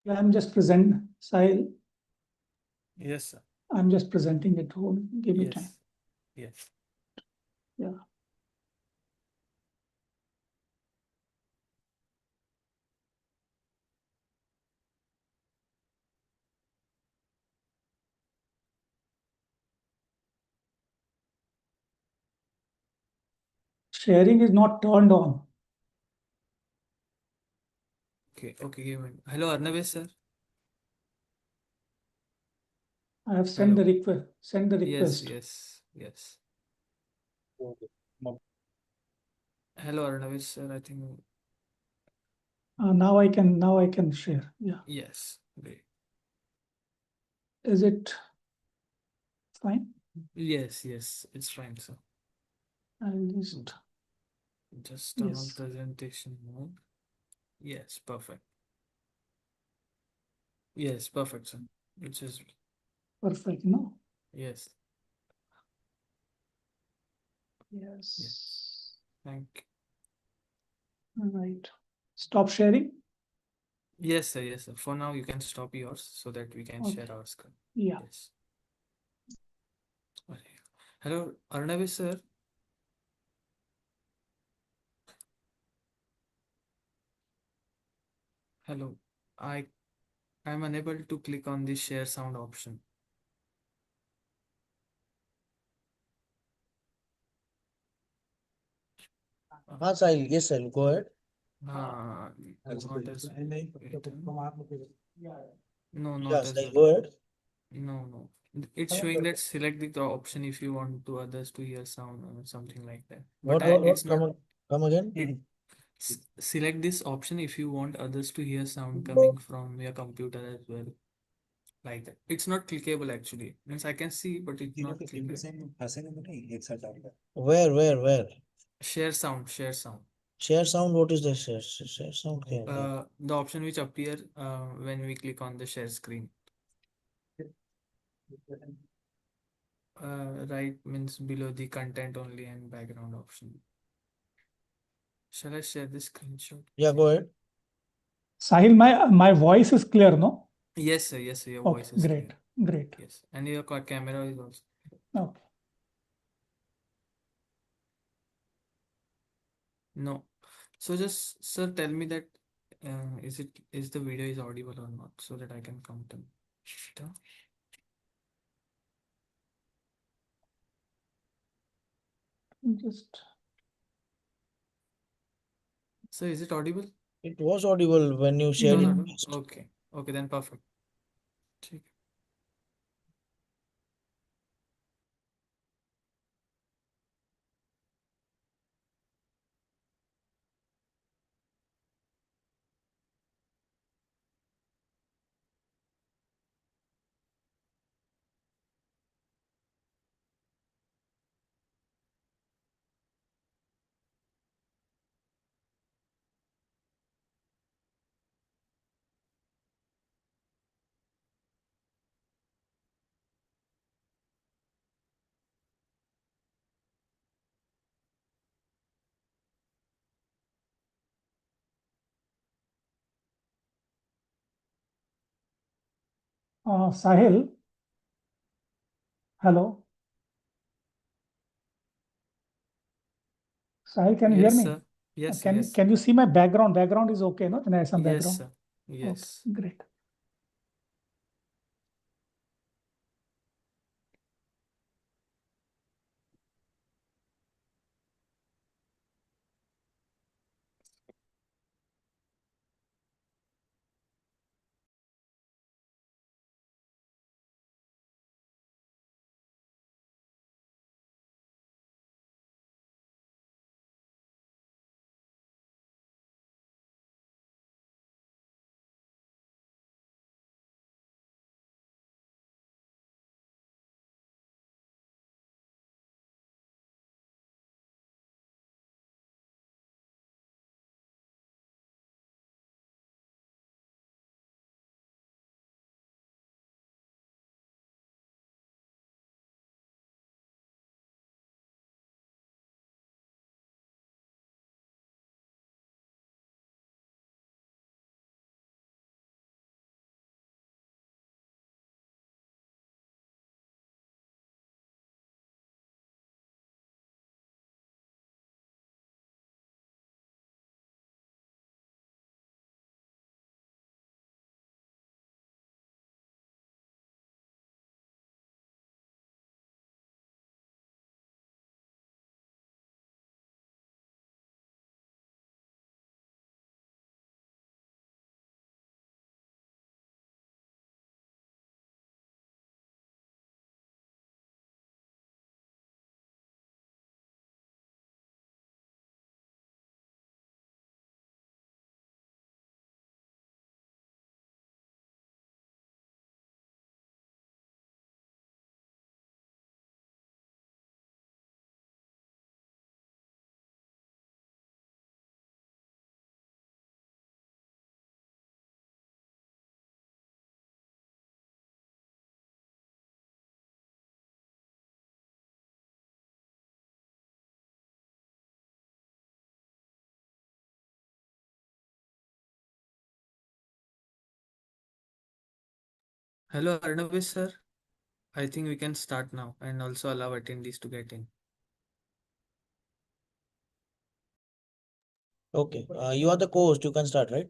I'm just present, Sahil, Yes, sir. I'm just presenting it. Give me time. Yes. Yes. Yeah. Sharing is not turned on. Okay. Okay. Give me. Hello, Arnavesh, sir. I have sent Hello. the request. Send the Yes. request. Yes. Yes. Hello, Arnavesh, sir. I think. Now I can share. Yeah. Yes. Great. Is it fine? Yes. Yes. It's fine, sir. I'll just Just on yes. presentation mode. Yes. Perfect. Yes. Perfect, sir. Which is Perfect. No. yes. Yes. Thank you. All right. Stop sharing. Yes, sir. Yes, sir. For now, you can stop yours so that we can Okay. share our screen. Yeah. Yes. Okay. Hello, Arnavesh, sir. Hello. I am unable to click on the share sound option. Sahil, yes, Sahil, go ahead. Not as no, not Yes, as Sahil, well. go ahead. No. It's showing that select the option if you want to others to hear sound or something like that. But it's not. Come again. Select this option if you want others to hear sound coming from your computer as well. Like that. It's not clickable actually. Means I can see, but it's not clickable. Where? Share sound, share sound. Share sound, what is the share sound? The option which appear when we click on the share screen. Right means below the content only and background option. Shall I share this screenshot? Yeah, go ahead. Sahil, my voice is clear, no? Yes, sir. Yes, sir. Your Okay. voice is Great. clear. Great. Yes, and your camera is also. Okay. No. So just sir, tell me that is the video is audible or not, so that I can count them. Just So is it audible? It was audible when you shared No. it. Okay. Okay, then perfect. ठीक है. Sahil. Hello. Sahil, can you hear Yes, me? sir. Yes, Can yes. can you see my background? Background is okay, no? NISM Yes, background. sir. Okay. Yes. Great. Hello, Arnavesh sir. I think we can start now and also allow attendees to get in. Okay, you are the co-host. You can start, right?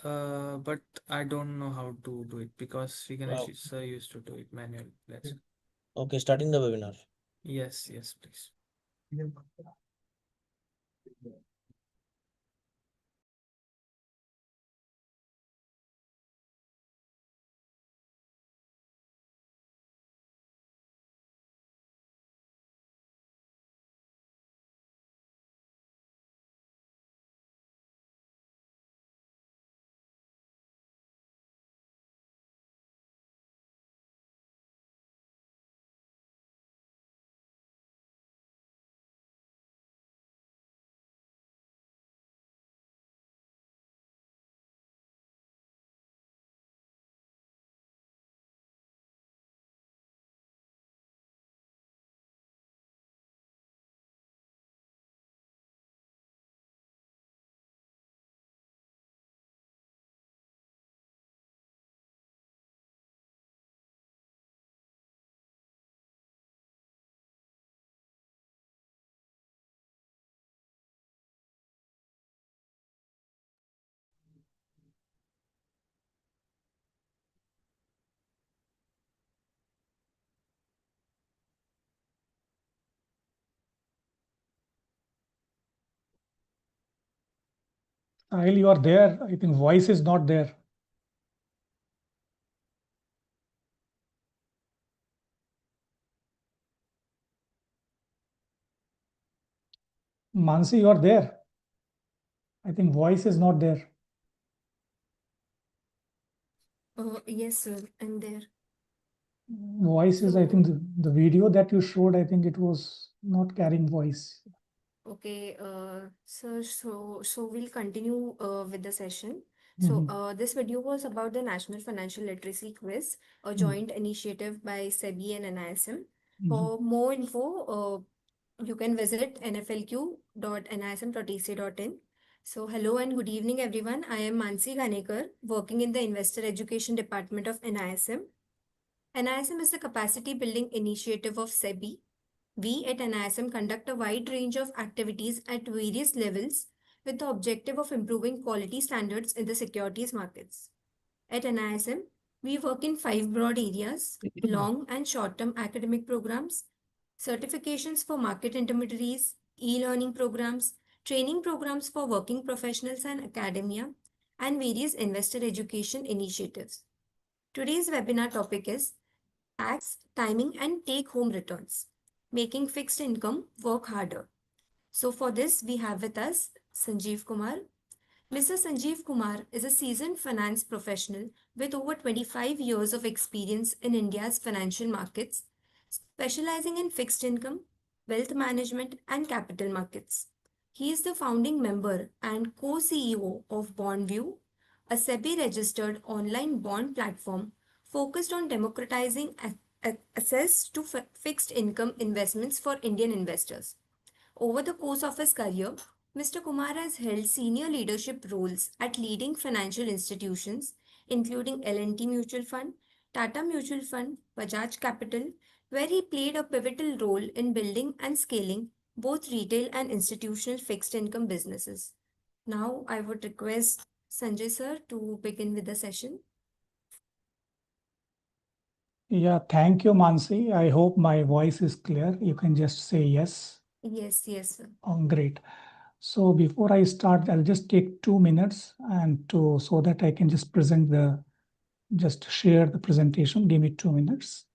But I don't know how to do it because Wow. Ganesh sir used to do it manually. Okay, starting the webinar. Yes, please. Sahil, you are there. I think voice is not there. Mansi, you are there. I think voice is not there. Yes, sir, I'm there. Voice is, I think, the video that you showed, I think it was not carrying voice. Okay, sir, so we'll continue with the session. So this video was about the National Financial Literacy Quiz, a joint initiative by SEBI and NISM. For more info, you can visit nflq.nism.ec.in. So hello and good evening, everyone. I am Mansi Ghanekar, working in the Investor Education Department of NISM. NISM is the capacity building initiative of SEBI. We at NISM conduct a wide range of activities at various levels with the objective of improving quality standards in the securities markets. At NISM, we work in 5 broad areas: long and short term academic programs, certifications for market intermediaries, e learning programs, training programs for working professionals and academia, and various investor education initiatives. Today's webinar topic is tax, timing, and take home returns, making fixed income work harder. So, for this, we have with us Sanjeev Kumar. Mr. Sanjeev Kumar is a seasoned finance professional with over 25 years of experience in India's financial markets, specializing in fixed income, wealth management, and capital markets. He is the founding member and co CEO of BondView, a SEBI registered online bond platform focused on democratizing access to fixed income investments for Indian investors. Over the course of his career, Mr. Kumar has held senior leadership roles at leading financial institutions, including L&T Mutual Fund, Tata Mutual Fund, Bajaj Capital, where he played a pivotal role in building and scaling both retail and institutional fixed income businesses. Now, I would request Sanjay sir to begin with the session. Yeah, thank you, Mansi. I hope my voice is clear. You can just say yes. Yes, sir. Oh, great. So before I start, I'll just take 2 minutes and so that I can just share the presentation. Give me 2 minutes.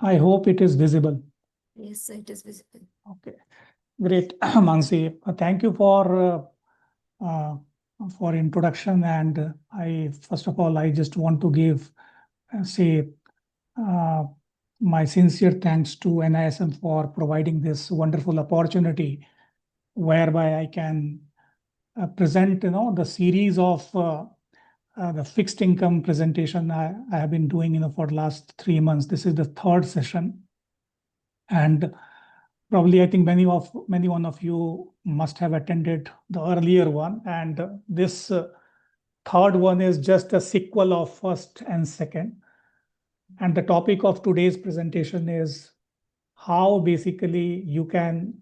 I hope it is visible. Yes, sir, it is visible. Okay, great, Mansi. Thank you for introduction. And first of all, I just want to say my sincere thanks to NISM for providing this wonderful opportunity whereby I can present, the series of the fixed income presentation I have been doing, for the last 3 months. This is the third session. And Probably, I think many one of you must have attended the earlier one, and this third one is just a sequel of first and second. And the topic of today's presentation is how basically you can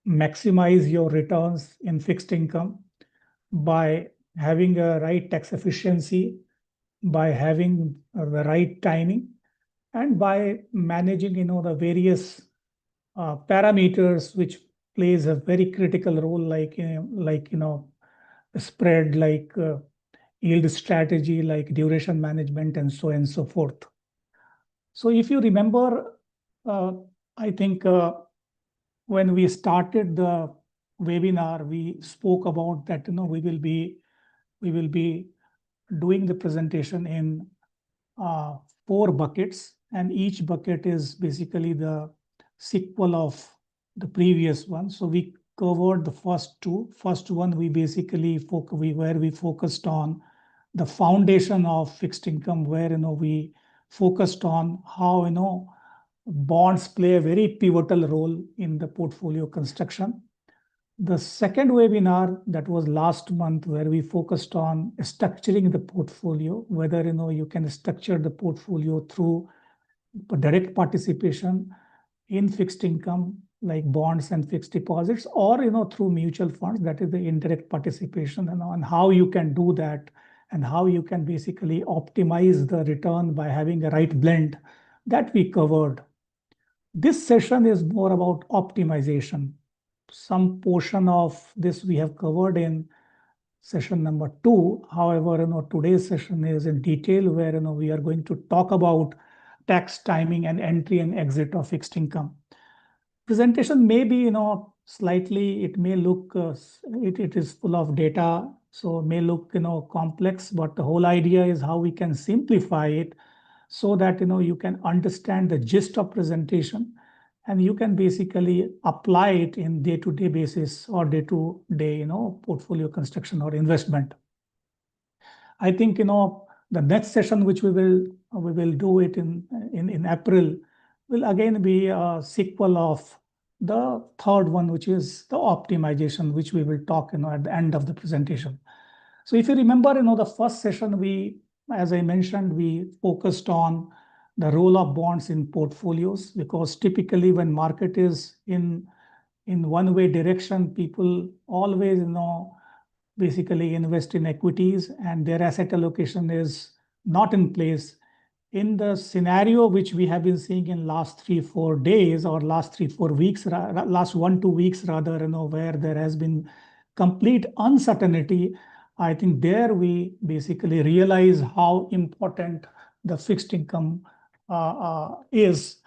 maximize your returns in fixed income by having a right tax efficiency, by having the right timing, and by managing, the various parameters which plays a very critical role, like spread, like yield strategy, like duration management, and so on and so forth. So if you remember, I think when we started the webinar, we spoke about that, we will be doing the presentation in 4 buckets, and each bucket is basically the sequel of the previous one. So we covered the first 2. First one, we basically we focused on the foundation of fixed income, where we focused on how bonds play a very pivotal role in the portfolio construction. The second webinar, that was last month, where we focused on structuring the portfolio, whether you can structure the portfolio through direct participation in fixed income like bonds and fixed deposits, or through mutual funds, that is the indirect participation, and how you can do that, and how you can basically optimize the return by having a right blend, that we covered. This session is more about optimization. Some portion of this we have covered in session number 2. However, today's session is in detail, where we are going to talk about tax timing and entry and exit of fixed income. Presentation may be slightly, it may look it is full of data, so it may look complex, but the whole idea is how we can simplify it so that you can understand the gist of presentation, and you can basically apply it in day-to-day basis or day-to-day portfolio construction or investment. I think the next session, which we will do it in April, will again be a sequel of the third one, which is the optimization, which we will talk at the end of the presentation. So if you remember, the first session, as I mentioned, we focused on the role of bonds in portfolios, because typically when market is in one way direction, people always basically invest in equities, and their asset allocation is not in place. In the scenario which we have been seeing in last 3-4 days, or last 3-4 weeks, last 1-2 weeks rather, where there has been complete uncertainty, I think there we basically realize how important the fixed income is,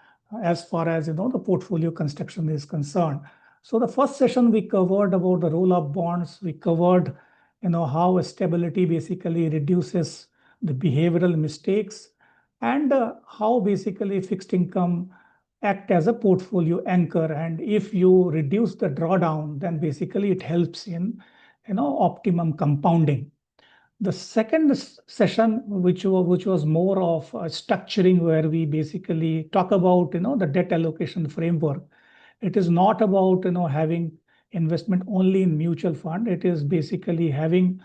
as far as the portfolio construction is concerned. So the first session we covered about the role of bonds. We covered how stability basically reduces the behavioral mistakes, and how basically fixed income act as a portfolio anchor. And if you reduce the drawdown, then basically it helps in optimum compounding. The second session, which was more of structuring, where we basically talk about the debt allocation framework. It is not about having investment only in mutual fund. It is basically having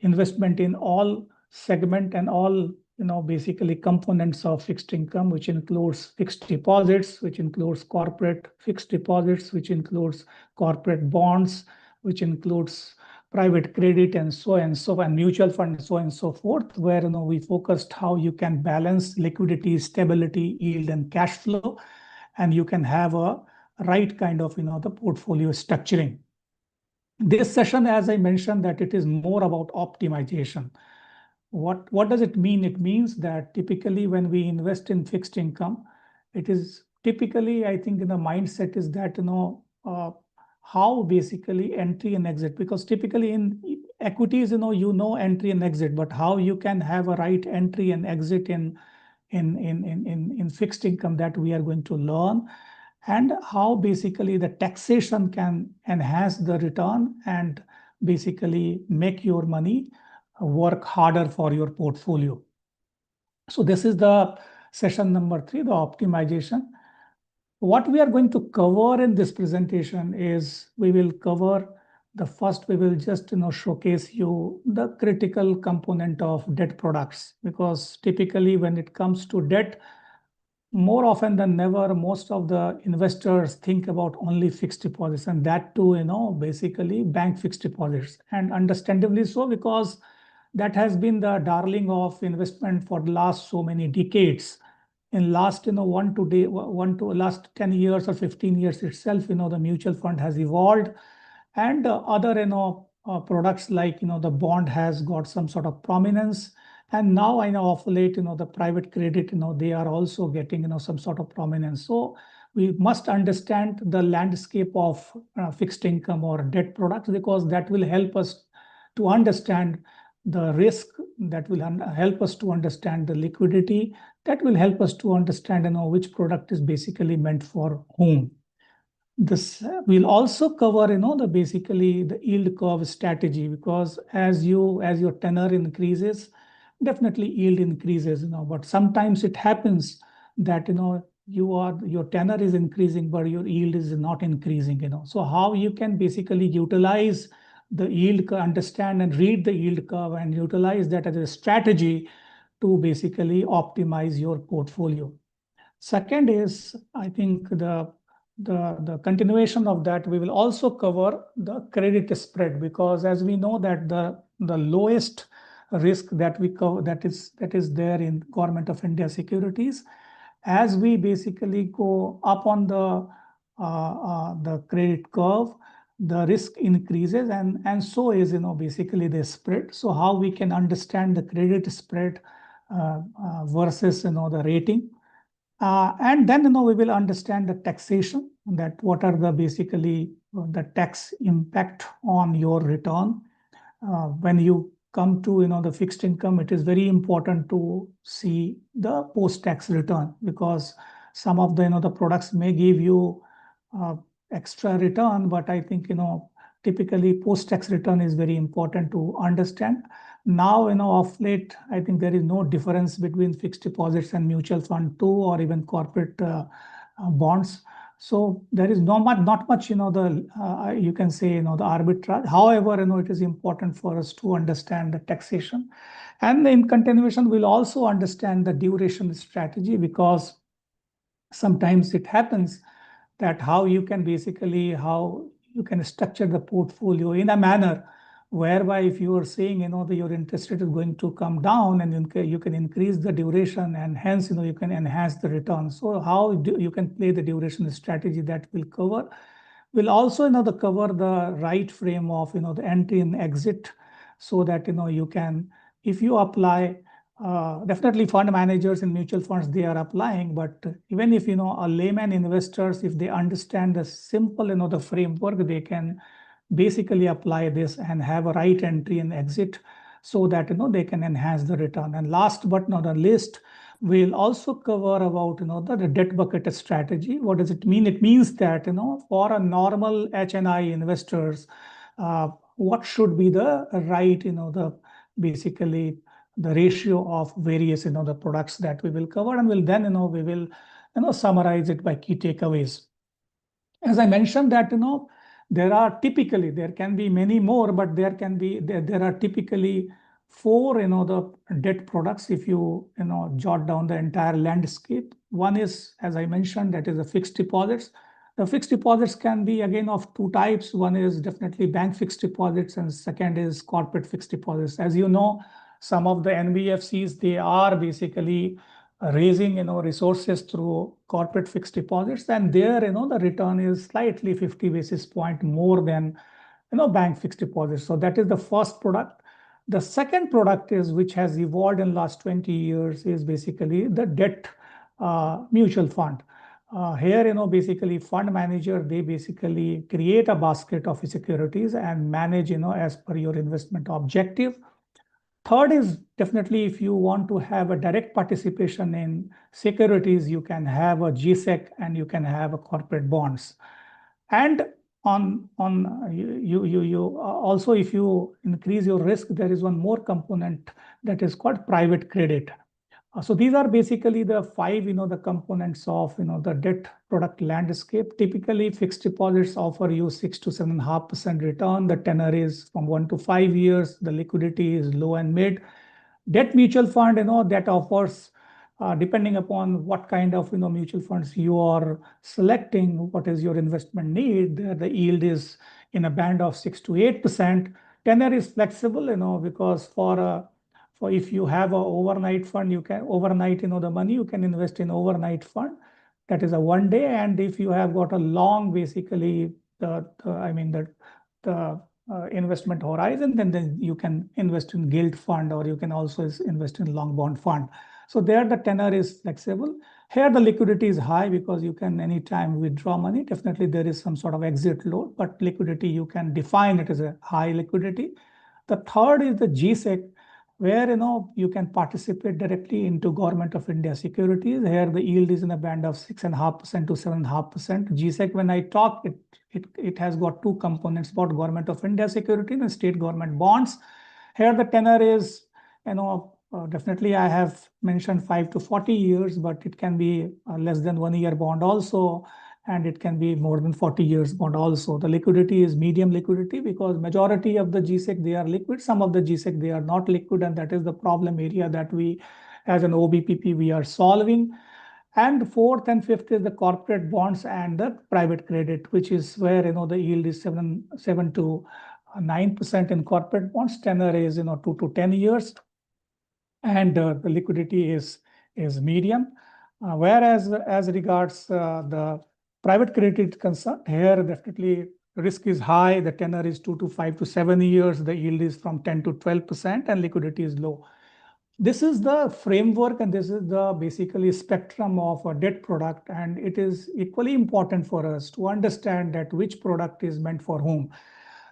investment in all segment and all basically components of fixed income, which includes fixed deposits, which includes corporate fixed deposits, which includes corporate bonds, which includes private credit, and so on, mutual fund, so on and so forth, where we focused how you can balance liquidity, stability, yield, and cash flow, and you can have a right kind of the portfolio structuring. This session, as I mentioned, that it is more about optimization. What does it mean? It means that typically when we invest in fixed income, it is typically, I think, the mindset is that how basically entry and exit, because typically in equities entry and exit, but how you can have a right entry and exit in fixed income, that we are going to learn, and how basically the taxation can enhance the return and basically make your money work harder for your portfolio. So this is the session number 3, the optimization. What we are going to cover in this presentation is we will cover the first, we will just showcase you the critical component of debt products, because typically when it comes to debt, more often than never, most of the investors think about only fixed deposits, and that too, basically bank fixed deposits, and understandably so, because that has been the darling of investment for the last so many decades. In last, last 10 years or 15 years itself, the mutual fund has evolved, and other, products like, the bond has got some sort of prominence. And now I know of late, the private credit, they are also getting, some sort of prominence. So we must understand the landscape of fixed income or debt products, because that will help us to understand the risk, that will help us to understand the liquidity, that will help us to understand, which product is basically meant for whom. This will also cover, the basically the yield curve strategy, because as your tenor increases, definitely yield increases, but sometimes it happens that, your tenor is increasing, but your yield is not increasing, So how you can basically utilize the yield curve, understand and read the yield curve, and utilize that as a strategy to basically optimize your portfolio. Second is, I think the continuation of that, we will also cover the credit spread, because as we know that the lowest risk that we cover, that is there in Government of India securities, as we basically go up on the credit curve, the risk increases, and so is, basically the spread. So how we can understand the credit spread versus, the rating. And then, we will understand the taxation, that what are the basically the tax impact on your return. When you come to, the fixed income, it is very important to see the post-tax return, because some of the, the products may give you extra return, but I think, typically post-tax return is very important to understand. Now, of late, I think there is no difference between fixed deposits and mutual fund too, or even corporate bonds. So there is not much, you can say, the arbitrage. However, it is important for us to understand the taxation. And in continuation, we'll also understand the duration strategy, because sometimes it happens that how you can structure the portfolio in a manner whereby if you are saying, that your interest rate is going to come down, and you can increase the duration, and hence, you can enhance the return. So how you can play the duration strategy, that will cover. We'll also, cover the right frame of, the entry and exit, so that, you can, if you apply, definitely fund managers and mutual funds, they are applying, but even if, a layman investors, if they understand the simple, the framework, they can basically apply this and have a right entry and exit, so that, they can enhance the return. And last but not the least, we'll also cover about, the debt bucket strategy. What does it mean? It means that, for a normal HNI investors, what should be the right, basically the ratio of various, the products that we will cover, and we'll then, we will, summarize it by key takeaways. As I mentioned that, there can be many more, but there are typically 4, the debt products, if you, jot down the entire landscape. One is, as I mentioned, that is the fixed deposits. The fixed deposits can be again of 2 types. One is definitely bank fixed deposits, and second is corporate fixed deposits. As you know, some of the NBFCs, they are basically raising, resources through corporate fixed deposits, and there, the return is slightly 50 basis point more than, bank fixed deposits. So that is the first product. The second product is, which has evolved in last 20 years, is basically the debt mutual fund. Here, basically fund manager, they basically create a basket of securities and manage, as per your investment objective. Third is definitely, if you want to have a direct participation in securities, you can have a GSEC and you can have a corporate bonds. And you also, if you increase your risk, there is one more component that is called private credit. So these are basically the five, the components of, the debt product landscape. Typically, fixed deposits offer you 6 to 7.5% return. The tenor is from 1 to 5 years. The liquidity is low and mid. Debt mutual fund, that offers, depending upon what kind of, mutual funds you are selecting, what is your investment need, the yield is in a band of 6 to 8%. Tenor is flexible, because for if you have a overnight fund, you can overnight, the money you can invest in overnight fund. That is a 1 day. And if you have got a long, basically the investment horizon, then you can invest in gilt fund, or you can also invest in long bond fund. So there the tenor is flexible. Here the liquidity is high because you can anytime withdraw money. Definitely there is some sort of exit load, but liquidity you can define it as a high liquidity. The third is the GSEC, where you can participate directly into Government of India securities. Here the yield is in a band of 6.5% to 7.5%. GSEC, when I talk, it has got two components, about Government of India securities and state government bonds. Here the tenor is, definitely I have mentioned 5 to 40 years, but it can be less than 1 year bond also, and it can be more than 40 years bond also. The liquidity is medium liquidity because majority of the GSEC, they are liquid. Some of the GSEC, they are not liquid, and that is the problem area that we, as an OBPP, we are solving. And fourth and fifth is the corporate bonds and the private credit, which is where, the yield is 7 to 9% in corporate bonds. Tenor is, 2 to 10 years. And the liquidity is medium. Whereas as regards the private credit concerned, here definitely risk is high. The tenor is 2 to 5 to 7 years. The yield is from 10 to 12%, and liquidity is low. This is the framework, and this is the basically spectrum of a debt product. And it is equally important for us to understand that which product is meant for whom.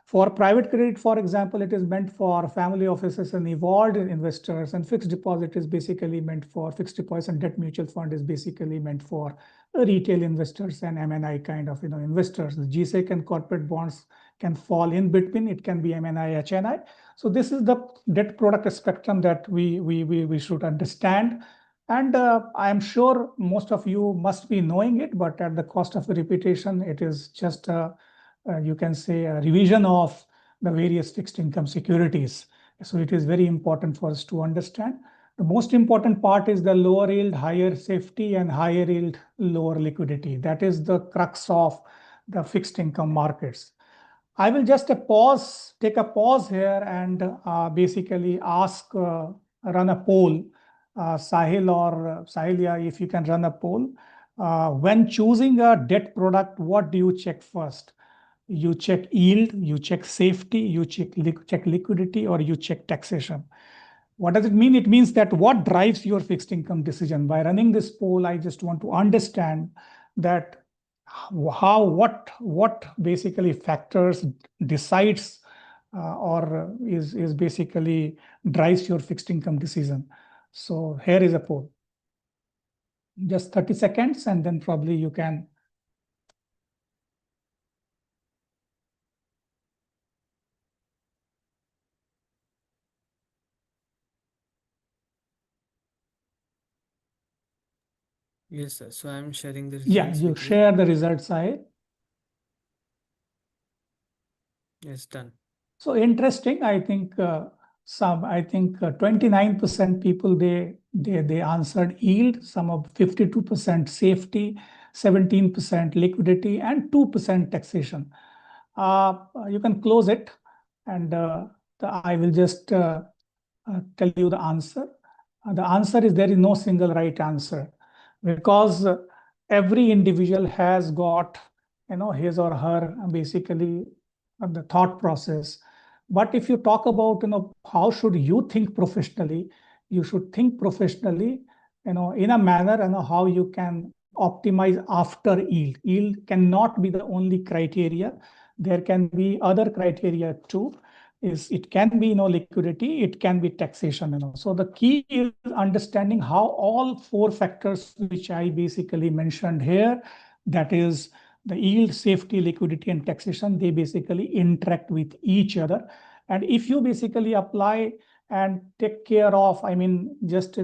For private credit, for example, it is meant for family offices and evolved investors, and fixed deposit is basically meant for fixed deposit, and debt mutual fund is basically meant for retail investors and MNI kind of investors. The GSEC and corporate bonds can fall in between. It can be MNI, HNI. So this is the debt product spectrum that we should understand. And I am sure most of you must be knowing it, but at the cost of repetition, it is just you can say a revision of the various fixed income securities. So it is very important for us to understand. The most important part is the lower yield, higher safety, and higher yield, lower liquidity. That is the crux of the fixed income markets. I will just take a pause here and basically ask, run a poll. Sahil or Sahilia, if you can run a poll. When choosing a debt product, what do you check first? You check yield, you check safety, you check liquidity, or you check taxation. What does it mean? It means that what drives your fixed income decision. By running this poll, I just want to understand that what basically factors decides or is basically drives your fixed income decision. So here is a poll. Just 30 seconds, and then probably you can. Yes, sir. So I'm sharing the Yeah, results you with you. share the results, Sahil. Yes, done. So interesting. I think 29% people they answered yield, some of 52% safety, 17% liquidity, and 2% taxation. You can close it, and I will just tell you the answer. The answer is there is no single right answer, because every individual has got his or her basically the thought process. But if you talk about how should you think professionally, you should think professionally in a manner how you can optimize after yield. Yield cannot be the only criteria. There can be other criteria too. It can be liquidity, it can be taxation. So the key is understanding how all four factors which I basically mentioned here, that is the yield, safety, liquidity, and taxation, they basically interact with each other. And if you basically apply and take care of, just,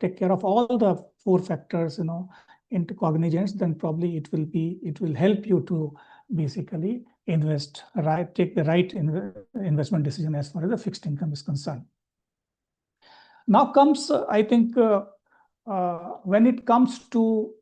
take care of all the 4 factors, into cognizance, then probably it will help you to basically take the right investment decision as far as the fixed income is concerned. Now comes, I think, when it comes to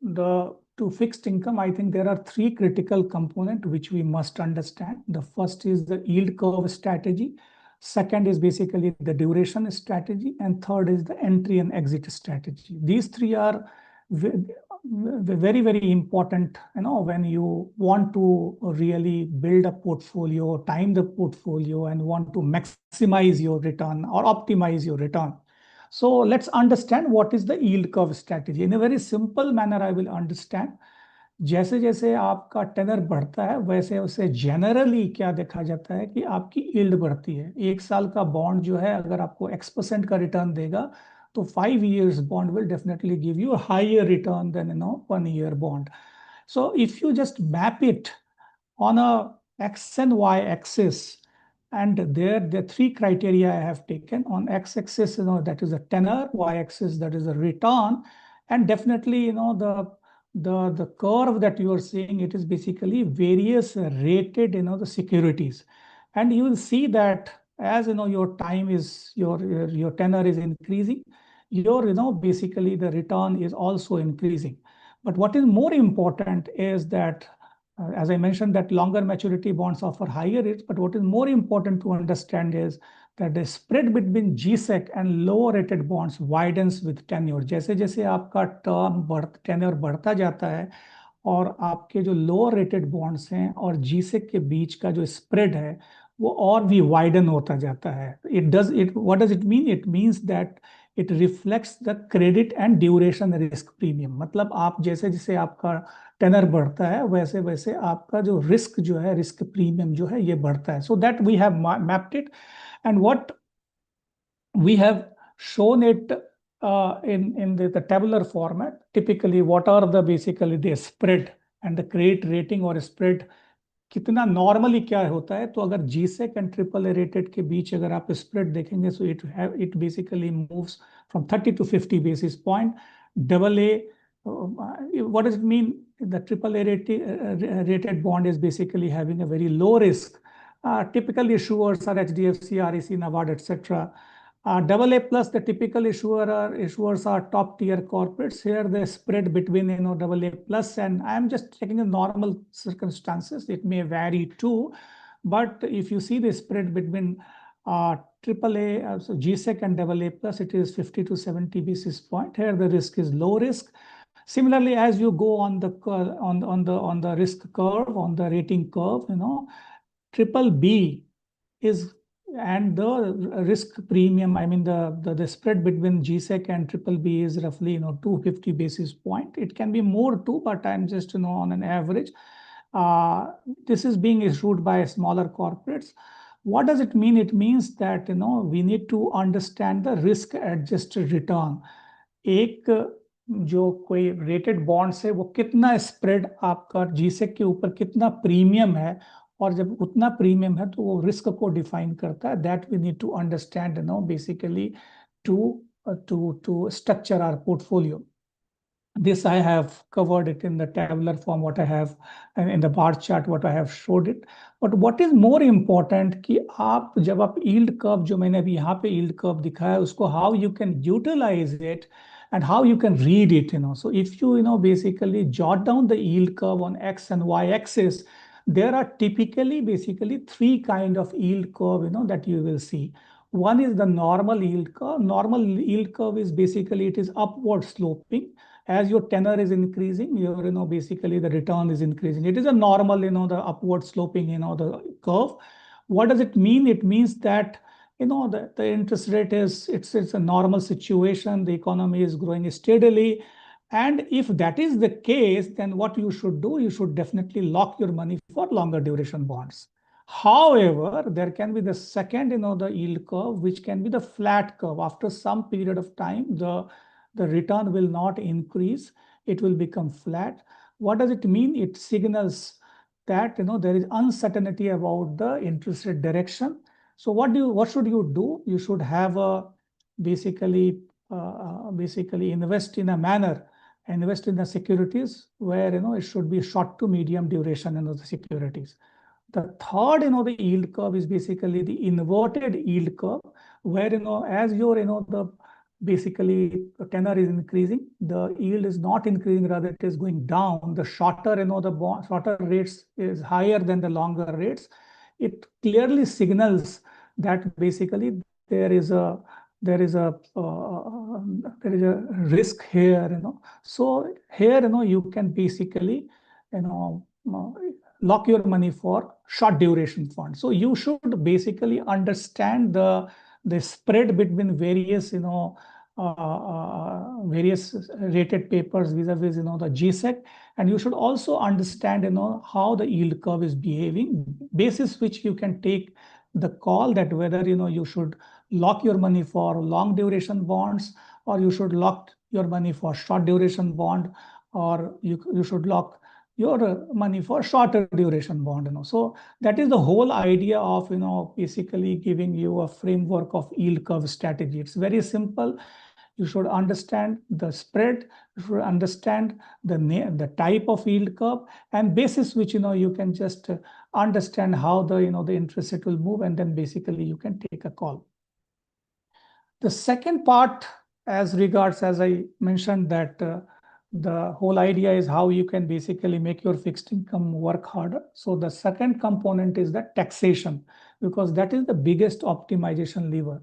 fixed income, I think there are 3 critical components which we must understand. The first is the yield curve strategy. Second is basically the duration strategy, and third is the entry and exit strategy. These 3 are very, very important, when you want to really build a portfolio, time the portfolio, and want to maximize your return or optimize your return. So let's understand what is the yield curve strategy. In a very simple manner, I will understand. जैसे जैसे आपका tenor बढ़ता है, वैसे वैसे generally क्या देखा जाता है कि आपकी यील्ड बढ़ती है. 1 साल का बॉन्ड जो है, अगर आपको X% का रिटर्न देगा, तो 5 years bond will definitely give you a higher return than 1 year bond. So if you just map it on a X and Y axis, and there the 3 criteria I have taken. On X-axis, that is a tenor, Y-axis, that is a return, and definitely, the curve that you are seeing, it is basically various rated, the securities. And you will see that as your time is, your tenor is increasing, basically the return is also increasing. But what is more important is that, as I mentioned, that longer maturity bonds offer higher rates, but what is more important to understand is that the spread between GSEC and lower rated bonds widens with tenure. जैसे जैसे आपका tenure बढ़ता जाता है, और आपके जो lower rated bonds हैं और GSEC के बीच का जो स्प्रेड है, वो और भी वाइडन होता जाता है. What does it mean? It means that it reflects the credit and duration risk premium. मतलब आप जैसे जैसे आपका टेनर बढ़ता है, वैसे वैसे आपका जो रिस्क प्रीमियम जो है, ये बढ़ता है. So that we have mapped it, and what we have shown it in the tabular format. Typically, what are basically the spread and the credit rating or spread कितना नॉर्मली क्या होता है. तो अगर GSEC एंड AAA रेटेड के बीच अगर आप spread देखेंगे, so it basically moves from 30 to 50 basis point. AA, what does it mean? The AAA rated bond is basically having a very low risk. Typical issuers are HDFC, REC, NABARD, etc. AA plus, the typical issuers are top tier corporates. Here the spread between AA plus, and I am just checking the normal circumstances. It may vary too, but if you see the spread between AAA, so GSEC and AA plus, it is 50 to 70 basis point. Here the risk is low risk. Similarly, as you go on the risk curve, on the rating curve, BBB is, and the risk premium, the spread between GSEC and BBB is roughly 250 basis point. It can be more too, but I'm just on an average. This is being issued by smaller corporates. What does it mean? It means that we need to understand the risk adjusted return. एक जो कोई rated bonds है, वो कितना spread आपका GSEC के ऊपर कितना प्रीमियम है, और जब उतना प्रीमियम है तो वो रिस्क को डिफाइन करता है. That we need to understand basically to structure our portfolio. This I have covered it in the tabular form, what I have in the bar chart, what I have showed it. But what is more important कि आप जब आप yield curve, जो मैंने अभी यहाँ पे yield curve दिखाया, उसको how you can utilize it and how you can read it. So if you basically jot down the yield curve on X and Y axis, there are typically basically 3 kind of yield curve that you will see. One is the normal yield curve. Normal yield curve is basically, it is upward sloping. As your tenor is increasing, your basically the return is increasing. It is a normal, the upward sloping, the curve. What does it mean? It means that the interest rate is, it's a normal situation. The economy is growing steadily. And if that is the case, then what you should do, you should definitely lock your money for longer duration bonds. However, there can be the second, the yield curve, which can be the flat curve. After some period of time, the return will not increase. It will become flat. What does it mean? It signals that there is uncertainty about the interest rate direction. So what should you do? You should have a basically invest in a manner, invest in the securities where it should be short to medium duration in the securities. The third, the yield curve is basically the inverted yield curve, where as your the basically the tenor is increasing, the yield is not increasing, rather it is going down. The shorter the shorter rates is higher than the longer rates. It clearly signals that basically there is a risk here. So here you can basically lock your money for short duration funds. So you should basically understand the spread between various various rated papers vis-a-vis the GSEC, and you should also understand how the yield curve is behaving, basis which you can take the call that whether you should lock your money for long duration bonds, or you should lock your money for short duration bond, or you should lock your money for shorter duration bond. So that is the whole idea of basically giving you a framework of yield curve strategy. It's very simple. You should understand the spread, you should understand the type of yield curve, and basis which you can just understand how the the interest rate will move, and then basically you can take a call. The second part, as regards, as I mentioned, that the whole idea is how you can basically make your fixed income work harder. So the second component is the taxation, because that is the biggest optimization lever.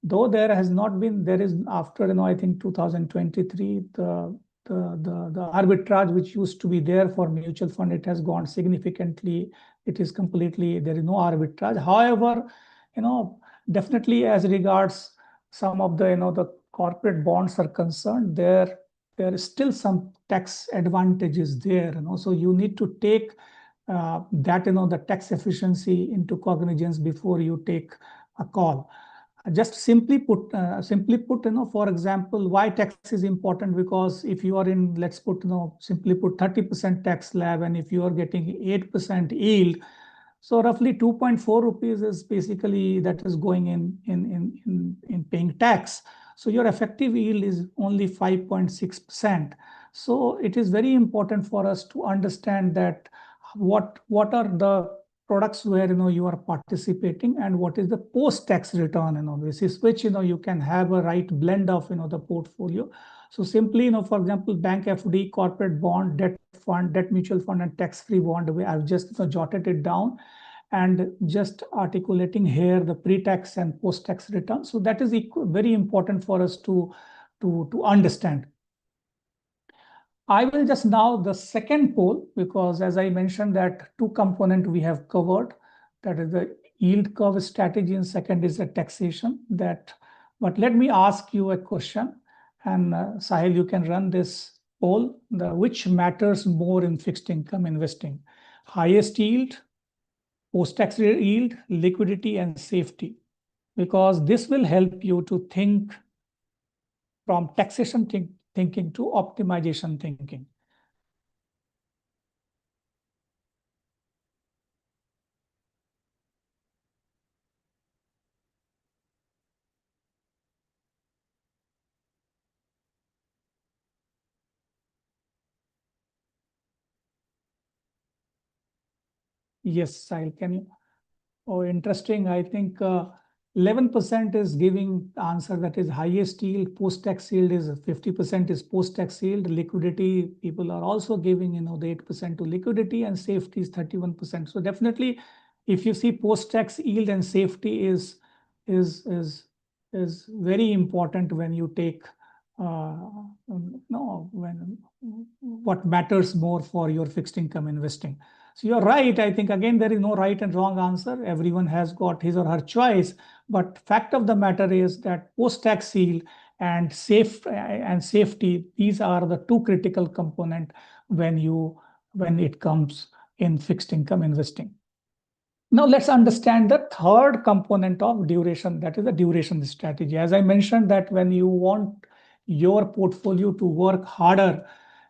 Though there is after I think 2023, the arbitrage which used to be there for mutual fund, it has gone significantly. It is completely, there is no arbitrage. However, definitely as regards some of the the corporate bonds are concerned, there is still some tax advantages there. So you need to take that the tax efficiency into cognizance before you take a call. Just simply put, for example, why tax is important? Because if you are in, let's put, simply put 30% tax slab, and if you are getting 8% yield, so roughly 2.4 rupees is basically that is going in paying tax. So your effective yield is only 5.6%. So it is very important for us to understand that what are the products where you are participating, and what is the post-tax return, basis which you can have a right blend of the portfolio. So simply, for example, bank FD, corporate bond, debt fund, debt mutual fund, and tax-free bond. I've just jotted it down and just articulating here the pre-tax and post-tax return. So that is very important for us to understand. I will just now the second pole, because as I mentioned that two component we have covered, that is the yield curve strategy, and second is the taxation. But let me ask you a question, and Sahil, you can run this poll. Which matters more in fixed income investing? Highest yield, post-tax yield, liquidity, and safety, because this will help you to think from taxation thinking to optimization thinking. Yes, Sahil, can you? Oh, interesting. I think 11% is giving answer that is highest yield, post-tax yield is 50% is post-tax yield. Liquidity, people are also giving the 8% to liquidity, and safety is 31%. So definitely, if you see post-tax yield and safety is very important when you take what matters more for your fixed income investing. So you're right. I think, again, there is no right and wrong answer. Everyone has got his or her choice. But fact of the matter is that post-tax yield and safety, these are the two critical components when it comes in fixed income investing. Now let's understand the third component of duration, that is the duration strategy. As I mentioned that when you want your portfolio to work harder,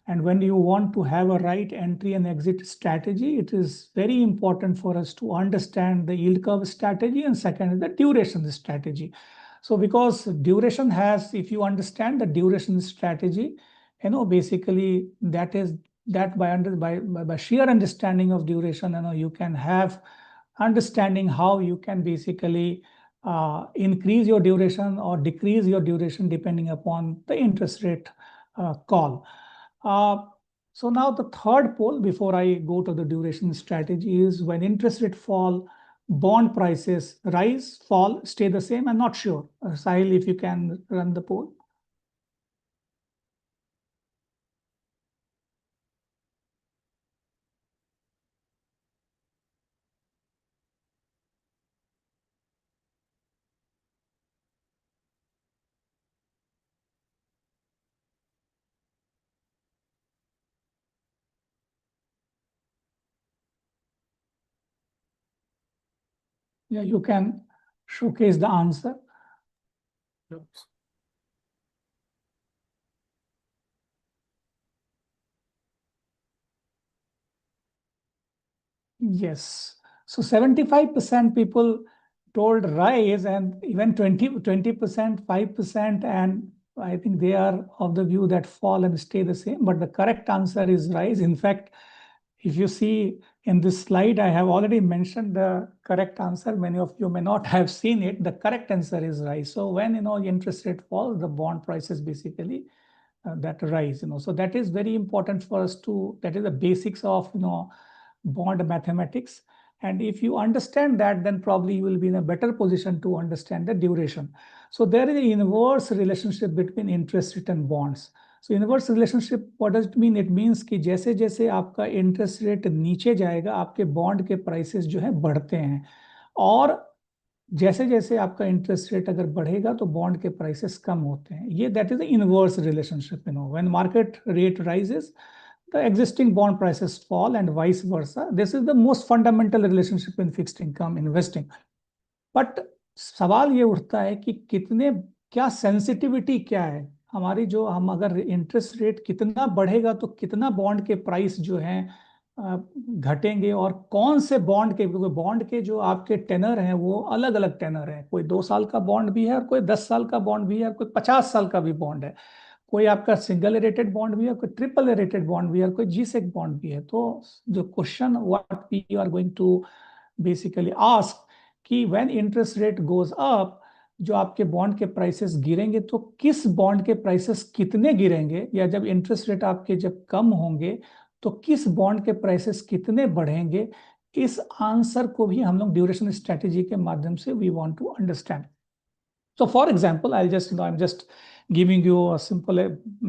And when you want to have a right entry and exit strategy, it is very important for us to understand the yield curve strategy, and second is the duration strategy. So because duration has, if you understand the duration strategy, basically that by sheer understanding of duration, you can have understanding how you can basically increase your duration or decrease your duration depending upon the interest rate call. So now the third pole before I go to the duration strategy is when interest rate fall, bond prices rise, fall, stay the same. I'm not sure. Sahil, if you can run the poll. Yeah, you can showcase the answer. Oops. Yes. So 75% people told rise, and even 20%, 5%, and I think they are of the view that fall and stay the same. But the correct answer is rise. In fact, if you see in this slide, I have already mentioned the correct answer. Many of you may not have seen it. The correct answer is rise. So when interest rate falls, the bond prices basically that rise. So that is very important for us to. That is the basics of bond mathematics. And if you understand that, then probably you will be in a better position to understand the duration. So there is an inverse relationship between interest rate and bonds. So inverse relationship, what does it mean? It means कि जैसे जैसे आपका interest rate नीचे जाएगा, आपके bond के prices जो है बढ़ते हैं, और जैसे जैसे आपका इंटरेस्ट रेट अगर बढ़ेगा तो बॉन्ड के प्राइसेस कम होते हैं. ये that is the inverse relationship. When market rate rises, the existing bond prices fall and vice versa. This is the most fundamental relationship in fixed income investing. But सवाल ये उठता है कि क्या सेंसिटिविटी क्या है हमारी, जो हम अगर इंटरेस्ट रेट कितना बढ़ेगा तो कितना बॉन्ड के प्राइस जो हैं घटेंगे, और कौन से बॉन्ड के, क्योंकि बॉन्ड के जो आपके टेनर हैं वो अलग अलग टेनर हैं. कोई 2 साल का बॉन्ड भी है, और कोई 10 साल का बॉन्ड भी है, और कोई 50 साल का भी बॉन्ड है. कोई आपका सिंगल रेटेड बॉन्ड भी है, कोई ट्रिपल रेटेड बॉन्ड भी है, कोई जीसेक बॉन्ड भी है. तो जो question what we are going to basically ask कि when interest rate goes up, जो आपके बॉन्ड के प्राइसेस गिरेंगे तो किस बॉन्ड के प्राइसेस कितने गिरेंगे, या जब इंटरेस्ट रेट आपके जब कम होंगे तो किस बॉन्ड के प्राइसेस कितने बढ़ेंगे. इस आंसर को भी हम लोग ड्यूरेशन स्ट्रेटेजी के माध्यम से we want to understand. So for example, I'm just giving you a simple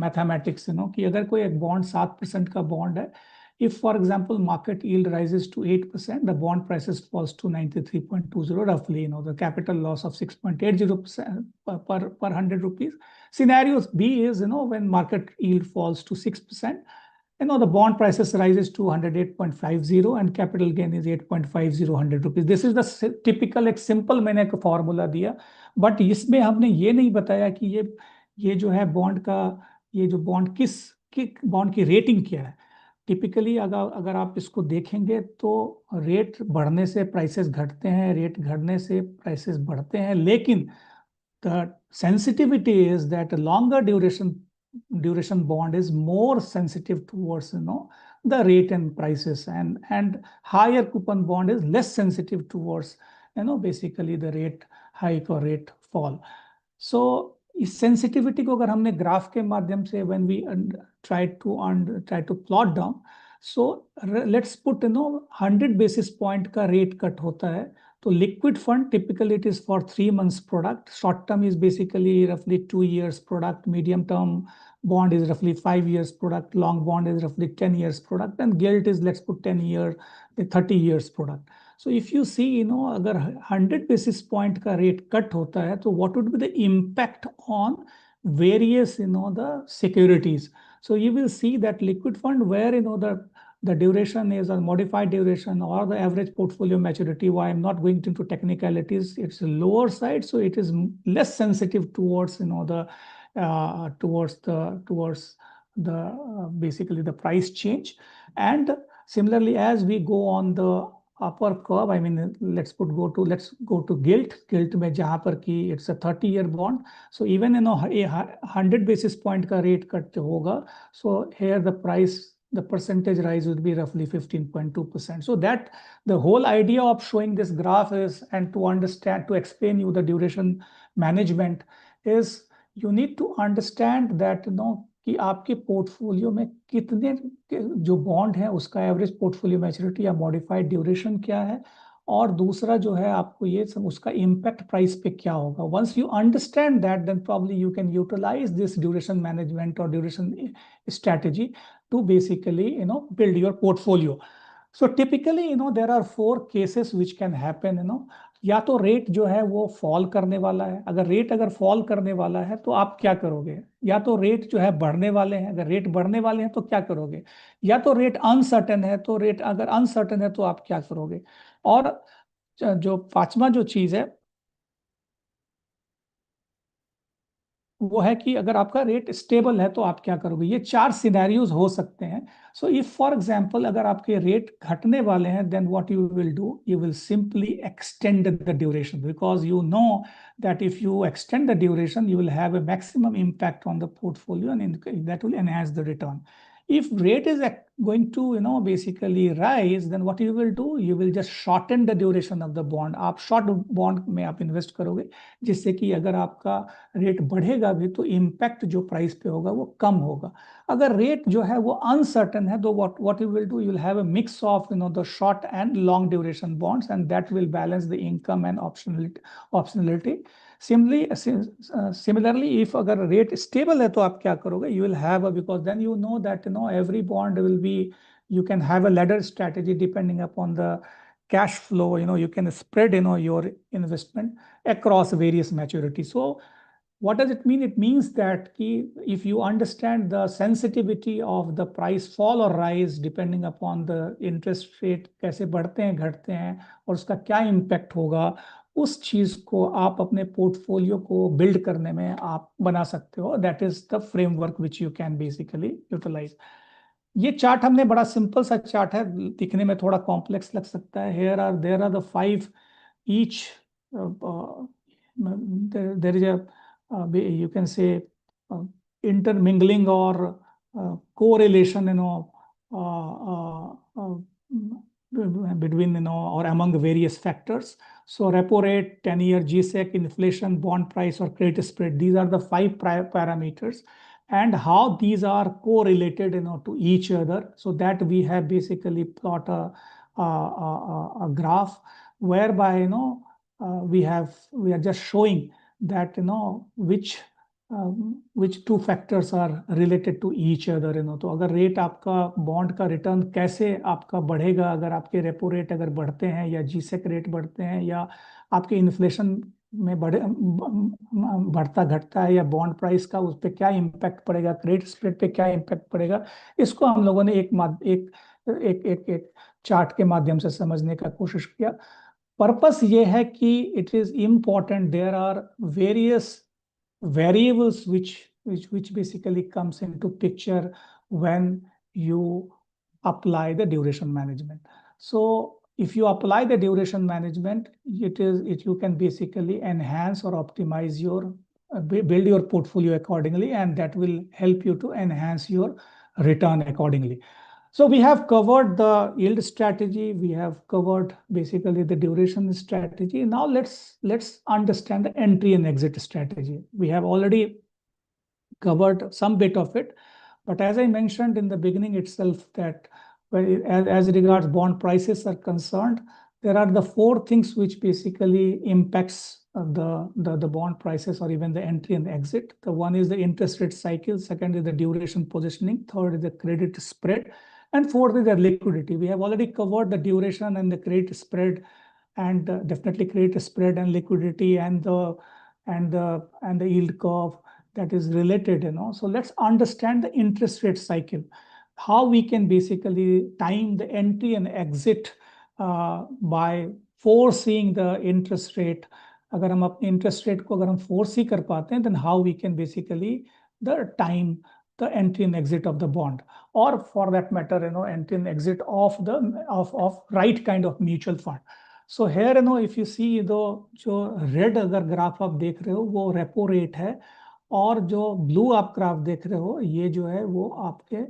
mathematics, कि अगर कोई एक बॉन्ड 7% का बॉन्ड है, if for example market yield rises to 8%, the bond prices falls to 93.20 roughly, the capital loss of 6.80% per 100 rupees. Scenario B is, when market yield falls to 6%, the bond prices rises to 108.50 and capital gain is 8.50 100 rupees. This is the typical एक simple मैंने एक formula दिया, but इसमें हमने ये नहीं बताया कि ये जो है बॉन्ड का, ये जो बॉन्ड बॉन्ड की रेटिंग क्या है. टिपिकली अगर आप इसको देखेंगे तो रेट बढ़ने से प्राइसेस घटते हैं, रेट घटने से प्राइसेस बढ़ते हैं, लेकिन the sensitivity is that a longer duration bond is more sensitive towards the rate and prices, and higher coupon bond is less sensitive towards basically the rate hike or rate fall. So इस sensitivity को अगर हमने graph के माध्यम से when we try to plot down, so let's put 100 basis point का rate cut होता है. तो liquid fund typically it is for 3 months product. Short term is basically roughly 2 years product. Medium term bond is roughly 5 years product. Long bond is roughly 10 years product. And gilt is, let's put 10 year, 30 years product. So if you see, अगर 100 basis point का rate cut होता है, तो what would be the impact on various, the securities. So you will see that liquid fund where, the duration is a modified duration or the average portfolio maturity. Why I'm not going into technicalities, it's a lower side, so it is less sensitive towards, towards basically the price change. And similarly, as we go on the upper curve, I mean, let's go to gilt में जहाँ पर कि it's a 30-year bond. So even 100 basis point का rate cut होगा, so here the percentage rise would be roughly 15.2%. So that the whole idea of showing this graph is, and to explain you the duration management is, you need to understand that कि आपके portfolio में कितने जो bond है उसका average portfolio maturity या modified duration क्या है, और दूसरा जो है आपको ये सब उसका इम्पैक्ट प्राइस पे क्या होगा. Once you understand that, then probably you can utilise this duration management और duration strategy to basically build your portfolio. So typically there are 4 cases which can happen. या तो रेट जो है वो फॉल करने वाला है. अगर फॉल करने वाला है तो आप क्या करोगे, या तो रेट जो है बढ़ने वाले हैं. अगर रेट बढ़ने वाले हैं तो क्या करोगे, या तो रेट अनसर्टेन है, तो रेट अगर अनसर्टेन है तो आप क्या करोगे. और जो 5वां जो चीज है वो है कि अगर आपका रेट स्टेबल है तो आप क्या करोगे. ये 4 सिनेरियोज हो सकते हैं. सो इफ फॉर एग्जांपल अगर आपके रेट घटने वाले हैं, then what you will do, you will simply extend the duration, because you know that if you extend the duration, you will have a maximum impact on the portfolio and that will enhance the return. If rate is going to basically rise, then what you will do, you will just shorten the duration of the bond. आप short bond में आप invest करोगे, जिससे कि अगर आपका rate बढ़ेगा भी तो इम्पैक्ट जो प्राइस पे होगा वो कम होगा. अगर रेट जो है वो अनसर्टेन है तो what you will do, you will have a mix of the short and long duration bonds, and that will balance the income and optionality. Similarly, if अगर रेट स्टेबल है तो आप क्या करोगे, you will have because then you know that every bond will be, you can have a ladder strategy depending upon the cash flow. You can spread your investment across various maturities. So what does it mean? It means that if you understand the sensitivity of the price fall or rise depending upon the interest rate, कैसे बढ़ते हैं घटते हैं और उसका क्या impact होगा, उस चीज को आप अपने पोर्टफोलियो को बिल्ड करने में आप बना सकते हो. That is the framework which you can basically utilise. ये चार्ट हमने बड़ा सिंपल सा चार्ट है, दिखने में थोड़ा कॉम्प्लेक्स लग सकता है. There are the 5 each. There is you can say intermingling or correlation between or among various factors. So repo rate, 10-year GSEC, inflation, bond price, or credit spread, these are the 5 parameters, and how these are correlated to each other. So that we have basically plot a graph whereby we are just showing that which 2 factors are related to each other. तो अगर rate आपका bond का return कैसे आपका बढ़ेगा, अगर आपके repo rate अगर बढ़ते हैं या जीसेक रेट बढ़ते हैं या आपके इन्फ्लेशन में बढ़ता घटता है, या बॉन्ड प्राइस का उस पर क्या इम्पैक्ट पड़ेगा, क्रेडिट स्प्रेड पे क्या इम्पैक्ट पड़ेगा, इसको हम लोगों ने एक चार्ट के माध्यम से समझने का कोशिश किया. पर्पस ये है कि it is important, there are various variables which basically comes into picture when you apply the duration management. So if you apply the duration management, you can basically enhance or optimize your build your portfolio accordingly, and that will help you to enhance your return accordingly. So we have covered the yield strategy, we have covered basically the duration strategy. Now let's understand the entry and exit strategy. We have already covered some bit of it, but as I mentioned in the beginning itself, that as regards bond prices are concerned, there are the 4 things which basically impacts the bond prices or even the entry and exit. The one is the interest rate cycle, second is the duration positioning, third is the credit spread, and fourth is the liquidity. We have already covered the duration and the credit spread, and definitely credit spread and liquidity and the yield curve that is related. So let's understand the interest rate cycle, how we can basically time the entry and exit by foreseeing the interest rate. अगर हम अपने interest rate को अगर हम foresee कर पाते हैं, then how we can basically the time the entry and exit of the bond, or for that matter, entry and exit of the of right kind of mutual fund. So here, if you see जो red अगर graph आप देख रहे हो वो repo rate है, और जो ब्लू आप ग्राफ देख रहे हो ये जो है वो आपके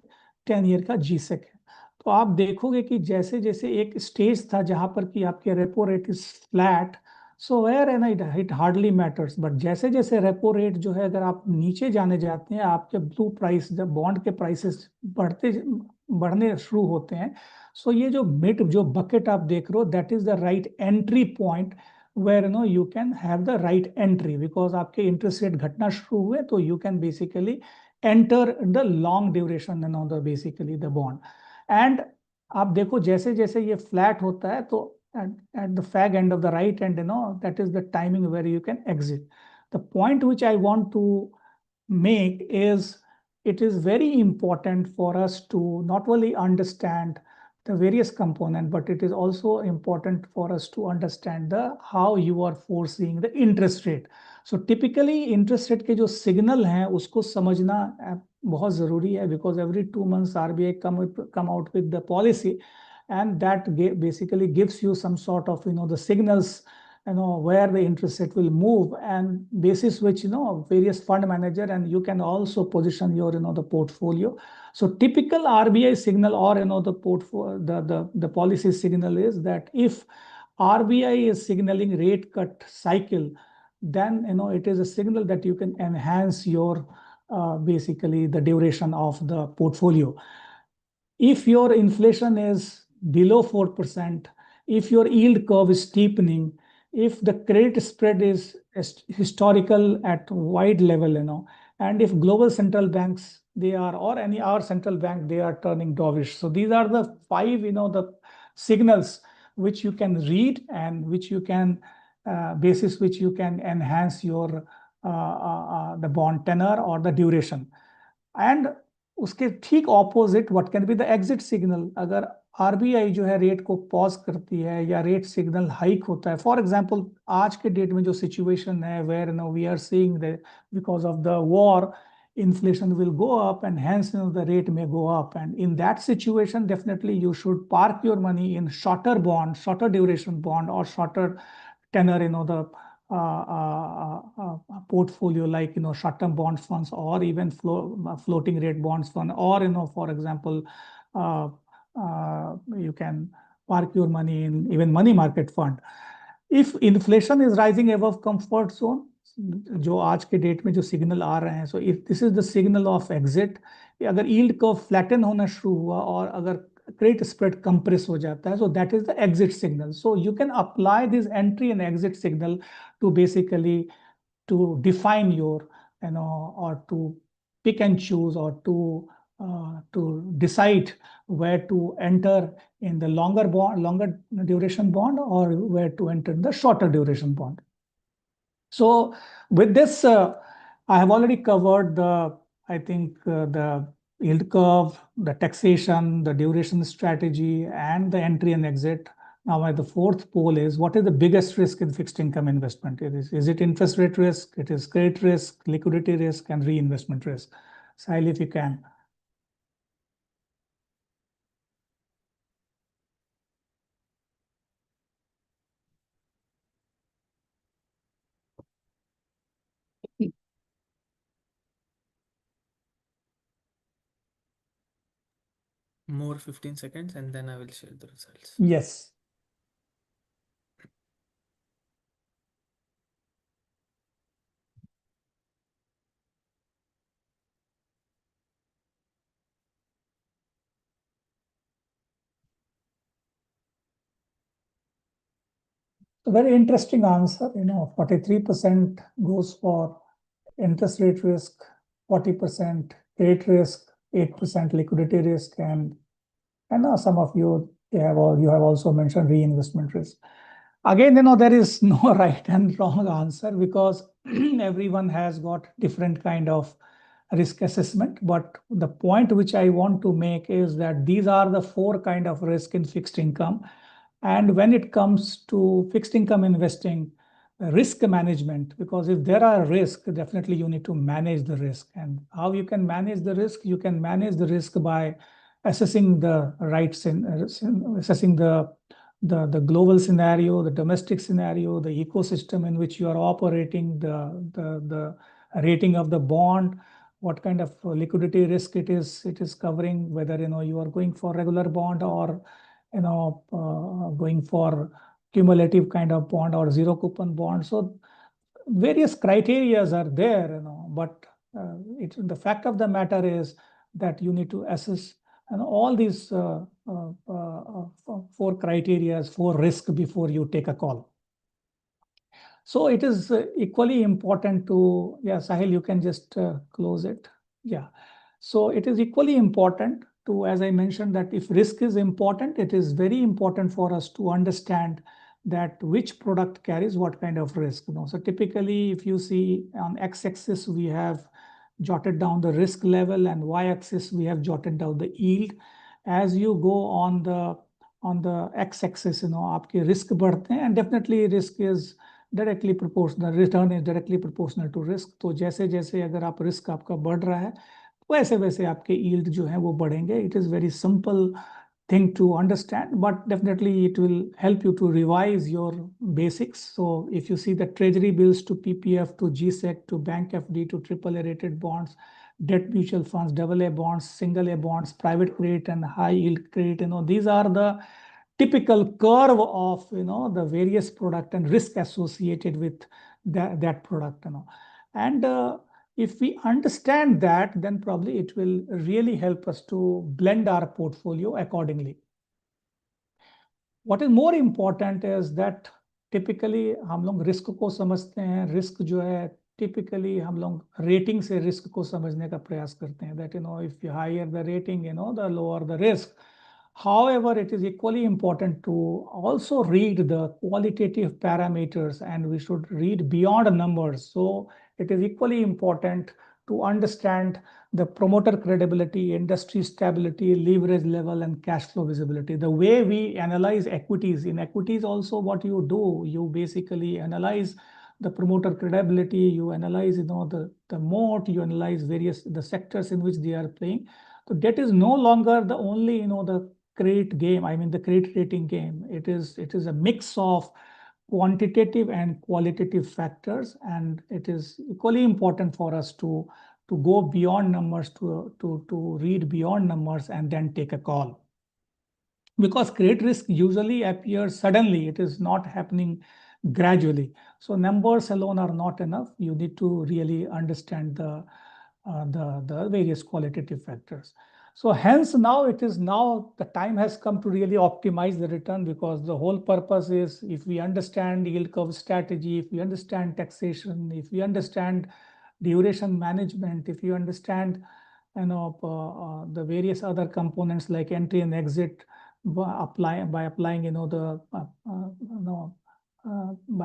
10 ईयर का जीसेक है। तो आप देखोगे कि जैसे जैसे एक स्टेज था जहां पर कि आपके repo rate is flat, so where है ना इट हार्डली मैटर्स, बट जैसे जैसे रेपो रेट जो है अगर आप नीचे जाने जाते हैं, आपके ब्लू प्राइस जब बॉन्ड के प्राइसेस बढ़ने शुरू होते हैं, सो ये जो मिड जो बकेट आप देख रहे हो that is the right entry point where you can have the right entry, because आपके इंटरेस्ट रेट घटना शुरू हुए तो you can basically enter the long duration the basically the bond. And आप देखो जैसे जैसे ये फ्लैट होता है तो at the fag end of the right end, that is the timing where you can exit. The point which I want to make is it is very important for us to not only understand the various components, but it is also important for us to understand the how you are foreseeing the interest rate. So typically interest rate के जो signal हैं उसको समझना बहुत जरूरी है, because every 2 months RBI come out with the policy, and that basically gives you some sort of the signals where the interest rate will move, and basis which various fund manager, and you can also position your the portfolio. So typical RBI signal or the portfolio the policy signal is that if RBI is signaling rate cut cycle, then it is a signal that you can enhance your basically the duration of the portfolio. If your inflation is below 4%, if your yield curve is steepening, if the credit spread is historical at wide level, and if global central banks, they are, or any our central bank, they are turning dovish. So these are the 5, the signals which you can read and which you can, basis which you can enhance your the bond tenor or the duration. And उसके ठीक opposite what can be the exit signal, अगर RBI जो है rate को pause करती है या rate signal hike होता है, फॉर एग्जांपल आज के डेट में जो सिचुएशन है where we are seeing the because of the war inflation will go up and hence the rate may go up, and in that situation definitely you should park your money in shorter bond, shorter duration bond, or shorter tenor the portfolio, like short-term bond funds, or even floating rate bonds fund, or for example you can park your money in even money market fund. If inflation is rising above comfort zone, जो आज के date में जो signal आ रहे हैं, so if this is the signal of exit, अगर yield curve flatten होना शुरू हुआ और अगर क्रेडिट स्प्रेड कंप्रेस हो जाता है, so that is the exit signal. So you can apply this entry and exit signal to basically to define your or to pick and choose, or to decide where to enter in the longer duration bond, or where to enter in the shorter duration bond. So with this I have already covered I think the yield curve, the taxation, the duration strategy, and the entry and exit. Now the fourth pole is, what is the biggest risk in fixed income investment? Is it interest rate risk? It is credit risk, liquidity risk, and reinvestment risk. Sahil, if you can. More 15 seconds and then I will share the results. Yes. A very interesting answer. 43% goes for interest rate risk, 40% credit risk, 8% liquidity risk, and some of you have also mentioned reinvestment risk. Again, there is no right and wrong answer, because everyone has got different kind of risk assessment. But the point which I want to make is that these are the 4 kind of risk in fixed income. And when it comes to fixed income investing, risk management, because if there are risks, definitely you need to manage the risk. And how you can manage the risk? You can manage the risk by assessing the assessing the global scenario, the domestic scenario, the ecosystem in which you are operating, the rating of the bond, what kind of liquidity risk it is covering, whether you are going for regular bond or going for cumulative kind of bond or zero coupon bond. So various criterias are there, but the fact of the matter is that you need to assess all these 4 criterias for risk before you take a call. So it is equally important to, yeah, Sahil, you can just close it. Yeah. So it is equally important to, as I mentioned, that if risk is important, it is very important for us to understand that which product carries what kind of risk. So typically, if you see on x-axis, we have jotted down the risk level, and y-axis, we have jotted down the yield. As you go on the x-axis, आपके risk बढ़ते हैं, and definitely risk is directly proportional, return is directly proportional to risk. तो जैसे जैसे अगर आप risk आपका बढ़ रहा है, वैसे वैसे आपके यील्ड जो है वो बढ़ेंगे. It is very simple thing to understand, but definitely it will help you to revise your basics. So if you see the treasury bills to PPF to GSEC to bank FD to AAA rated bonds, debt mutual funds, AA bonds, single A bonds, private credit and high yield credit, these are the typical curve of the various product and risk associated with that product. And if we understand that, then probably it will really help us to blend our portfolio accordingly. What is more important is that typically हम लोग risk को समझते हैं. Risk जो है typically हम लोग rating से रिस्क को समझने का प्रयास करते हैं. That if you higher the rating, the lower the risk. However, it is equally important to also read the qualitative parameters, and we should read beyond numbers. So it is equally important to understand the promoter credibility, industry stability, leverage level, and cash flow visibility. The way we analyze equities, in equities also what you do, you basically analyze the promoter credibility, you analyze the moat, you analyze the sectors in which they are playing. So that is no longer the only the credit game, I mean the credit rating game. It is a mix of quantitative and qualitative factors, and it is equally important for us to go beyond numbers, to read beyond numbers and then take a call. Because credit risk usually appears suddenly, it is not happening gradually. So numbers alone are not enough. You need to really understand the various qualitative factors. So hence now the time has come to really optimize the return, because the whole purpose is, if we understand yield curve strategy, if we understand taxation, if we understand duration management, if you understand the various other components like entry and exit by applying by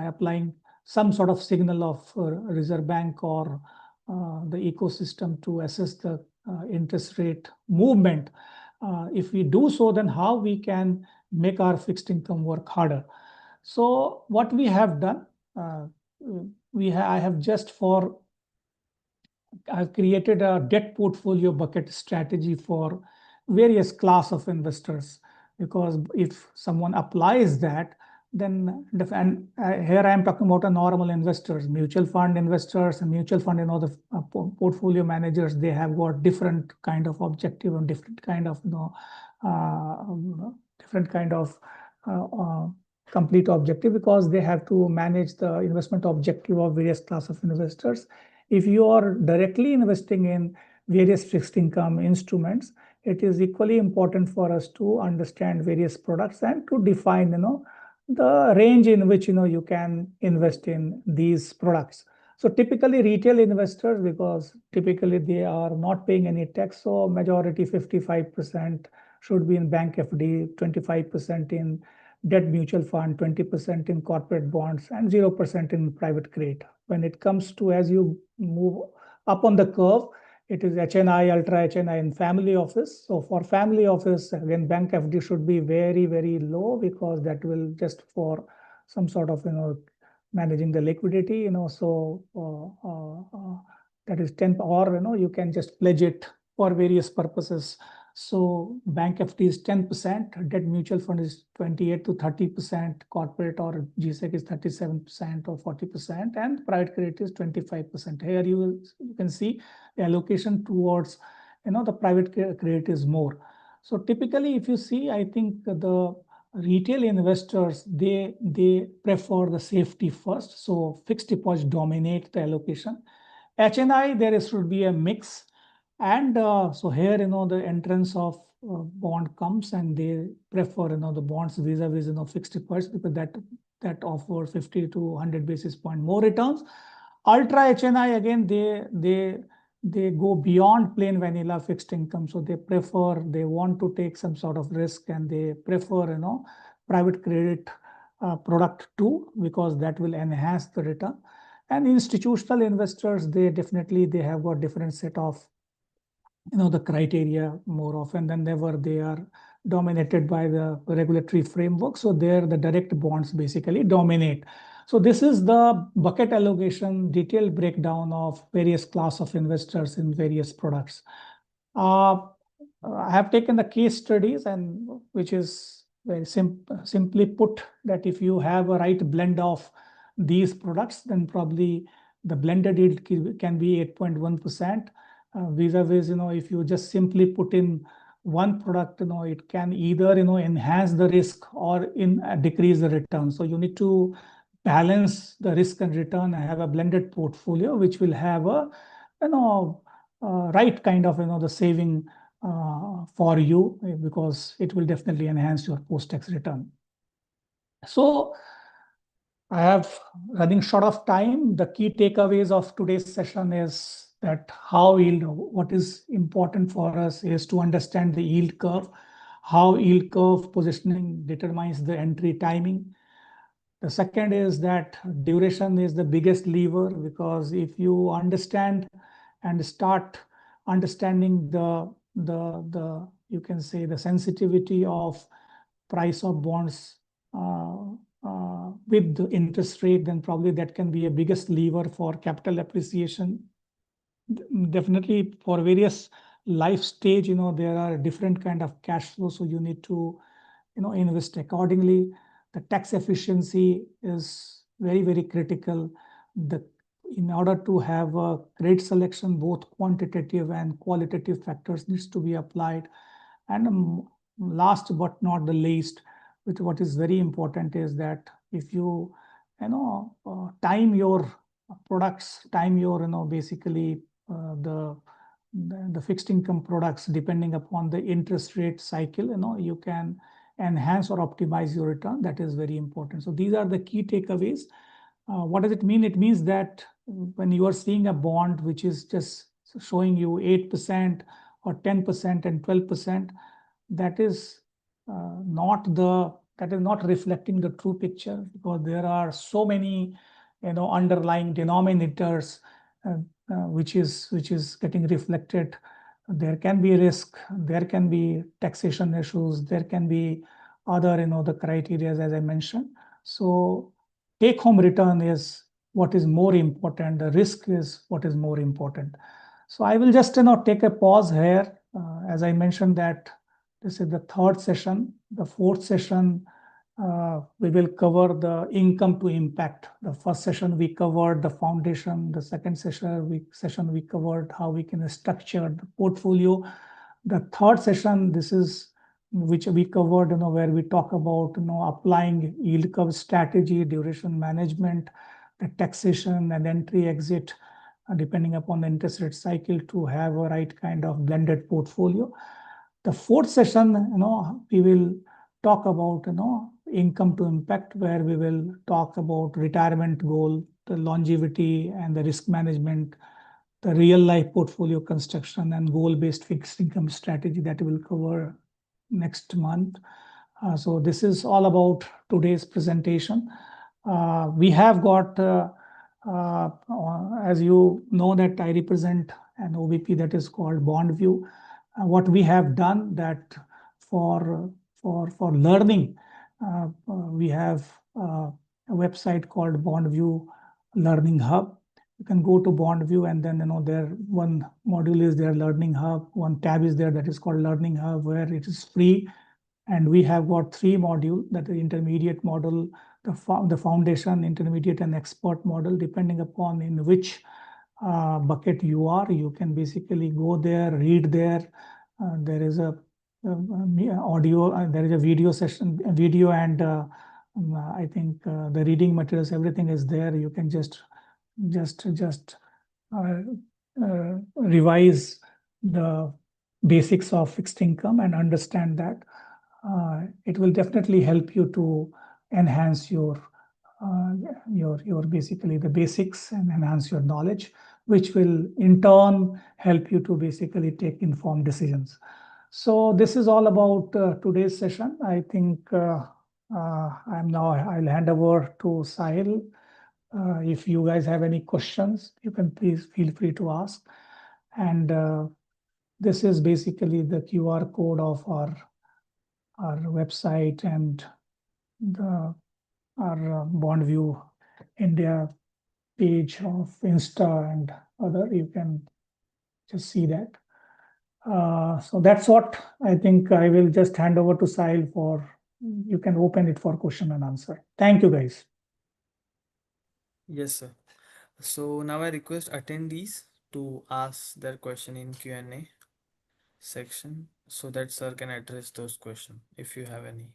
applying some sort of signal of Reserve Bank or the ecosystem to assess the interest rate movement. If we do so, then how we can make our fixed income work harder. So what we have done, I've created a debt portfolio bucket strategy for various class of investors, because if someone applies that, then here I am talking about a normal investors, mutual fund investors, and mutual fund, the portfolio managers, they have got different kind of objective and different kind of complete objective, because they have to manage the investment objective of various class of investors. If you are directly investing in various fixed income instruments, it is equally important for us to understand various products and to define the range in which you can invest in these products. So typically retail investors, because typically they are not paying any tax, so majority 55% should be in bank FD, 25% in debt mutual fund, 20% in corporate bonds, and 0% in private credit. When it comes to, as you move up on the curve, it is HNI, ultra HNI, and family office. So for family office, again, bank FD should be very, very low, because that will just for some sort of managing the liquidity, so that is 10, or you can just pledge it for various purposes. So bank FD is 10%, debt mutual fund is 28 to 30%, corporate or GSEC is 37% or 40%, and private credit is 25%. Here you can see the allocation towards the private credit is more. So typically, if you see, I think the retail investors, they prefer the safety first. So fixed deposit dominate the allocation. HNI, there should be a mix. And so here, the entrance of bond comes, and they prefer, the bonds vis-a-vis, fixed deposits, because that offers 50 to 100 basis point more returns. Ultra HNI, again, they go beyond plain vanilla fixed income. So they want to take some sort of risk, and they prefer, private credit product too, because that will enhance the return. And institutional investors, they have got different set of the criteria more often than ever. They are dominated by the regulatory framework. So there the direct bonds basically dominate. So this is the bucket allocation, detailed breakdown of various class of investors in various products. I have taken the case studies, and which is very simply put, that if you have a right blend of these products, then probably the blended yield can be 8.1%. Vis-a-vis, if you just simply put in one product, it can either, enhance the risk or decrease the return. So you need to balance the risk and return and have a blended portfolio, which will have a, right kind of, the saving for you, because it will definitely enhance your post-tax return. So I have running short of time. The key takeaways of today's session is that what is important for us is to understand the yield curve, how yield curve positioning determines the entry timing. The second is that duration is the biggest lever, because if you understand and start understanding you can say the sensitivity of price of bonds with the interest rate, then probably that can be a biggest lever for capital appreciation. Definitely for various life stage, there are different kind of cash flow, so you need to invest accordingly. The tax efficiency is very, very critical. In order to have a great selection, both quantitative and qualitative factors needs to be applied. And last but not the least, what is very important is that if you time your products, basically the fixed income products, depending upon the interest rate cycle, you can enhance or optimize your return. That is very important. So these are the key takeaways. What does it mean? It means that when you are seeing a bond which is just showing you 8% or 10% and 12%, that is not reflecting the true picture, because there are so many underlying denominators which is getting reflected. There can be risk, there can be taxation issues, there can be other the criteria as I mentioned. So take home return is what is more important, the risk is what is more important. So I will just take a pause here. As I mentioned that this is the third session. The fourth session, we will cover the income to impact. The first session we covered the foundation. The second session we covered how we can structure the portfolio. The third session, this is which we covered, where we talk about applying yield curve strategy, duration management, the taxation and entry exit, depending upon the interest rate cycle, to have a right kind of blended portfolio. The fourth session, we will talk about income to impact, where we will talk about retirement goal, the longevity and the risk management, the real life portfolio construction, and goal-based fixed income strategy that we will cover next month. So this is all about today's presentation. We have got, as you know, that I represent an OBP that is called BondView. What we have done that for learning, we have a website called BondView Learning Hub. You can go to BondView, and then there one module is there, Learning Hub. One tab is there that is called Learning Hub, where it is free. And we have got 3 modules, that is intermediate model, the foundation, intermediate, and expert model. Depending upon in which bucket you are, you can basically go there, read there. There is a audio, there is a video session, video, and I think the reading materials, everything is there. You can just revise the basics of fixed income and understand that. It will definitely help you to enhance your basically the basics and enhance your knowledge, which will in turn help you to basically take informed decisions. So this is all about today's session. I think I'll hand over to Sahil. If you guys have any questions, you can please feel free to ask. And this is basically the QR code of our website and our BondView India page of Insta and other. You can just see that. So that's what I think. I will just hand over to Sahil for, you can open it for question and answer. Thank you, guys. Yes, sir. So now I request attendees to ask their question in Q&A section so that sir can address those questions if you have any.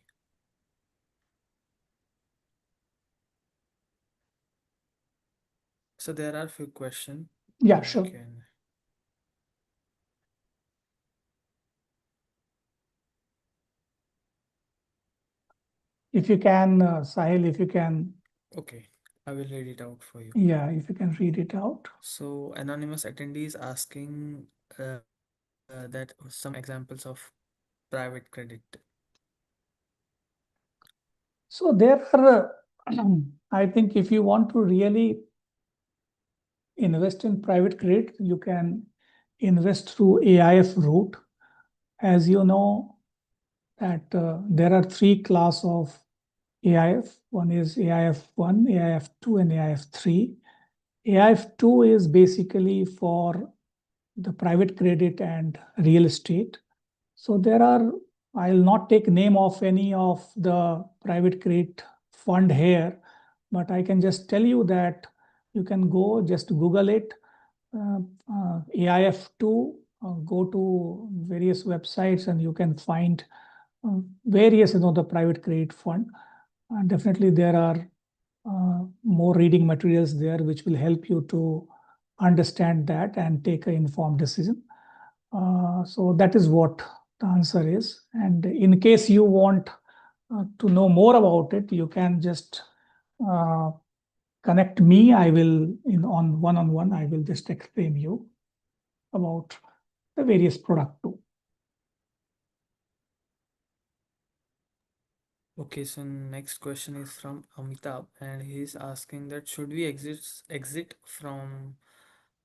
So there are few questions. Yeah, sure. Q&A. If you can, Sahil, if you can. Okay, I will read it out for you. Yeah, if you can read it out. So anonymous attendee is asking that some examples of private credit. So there are, I think if you want to really invest in private credit, you can invest through AIF route. As you know, that there are 3 class of AIF. One is AIF 1, AIF 2, and AIF 3. AIF 2 is basically for the private credit and real estate. So there are, I'll not take name of any of the private credit fund here, but I can just tell you that you can go just Google it, AIF2, go to various websites and you can find various, the private credit fund. And definitely there are more reading materials there, which will help you to understand that and take an informed decision. So that is what the answer is. And in case you want to know more about it, you can just connect me. I will, on one-on-one, I will just explain you about the various product too. Okay, so next question is from Amitabh, and he's asking that should we exit from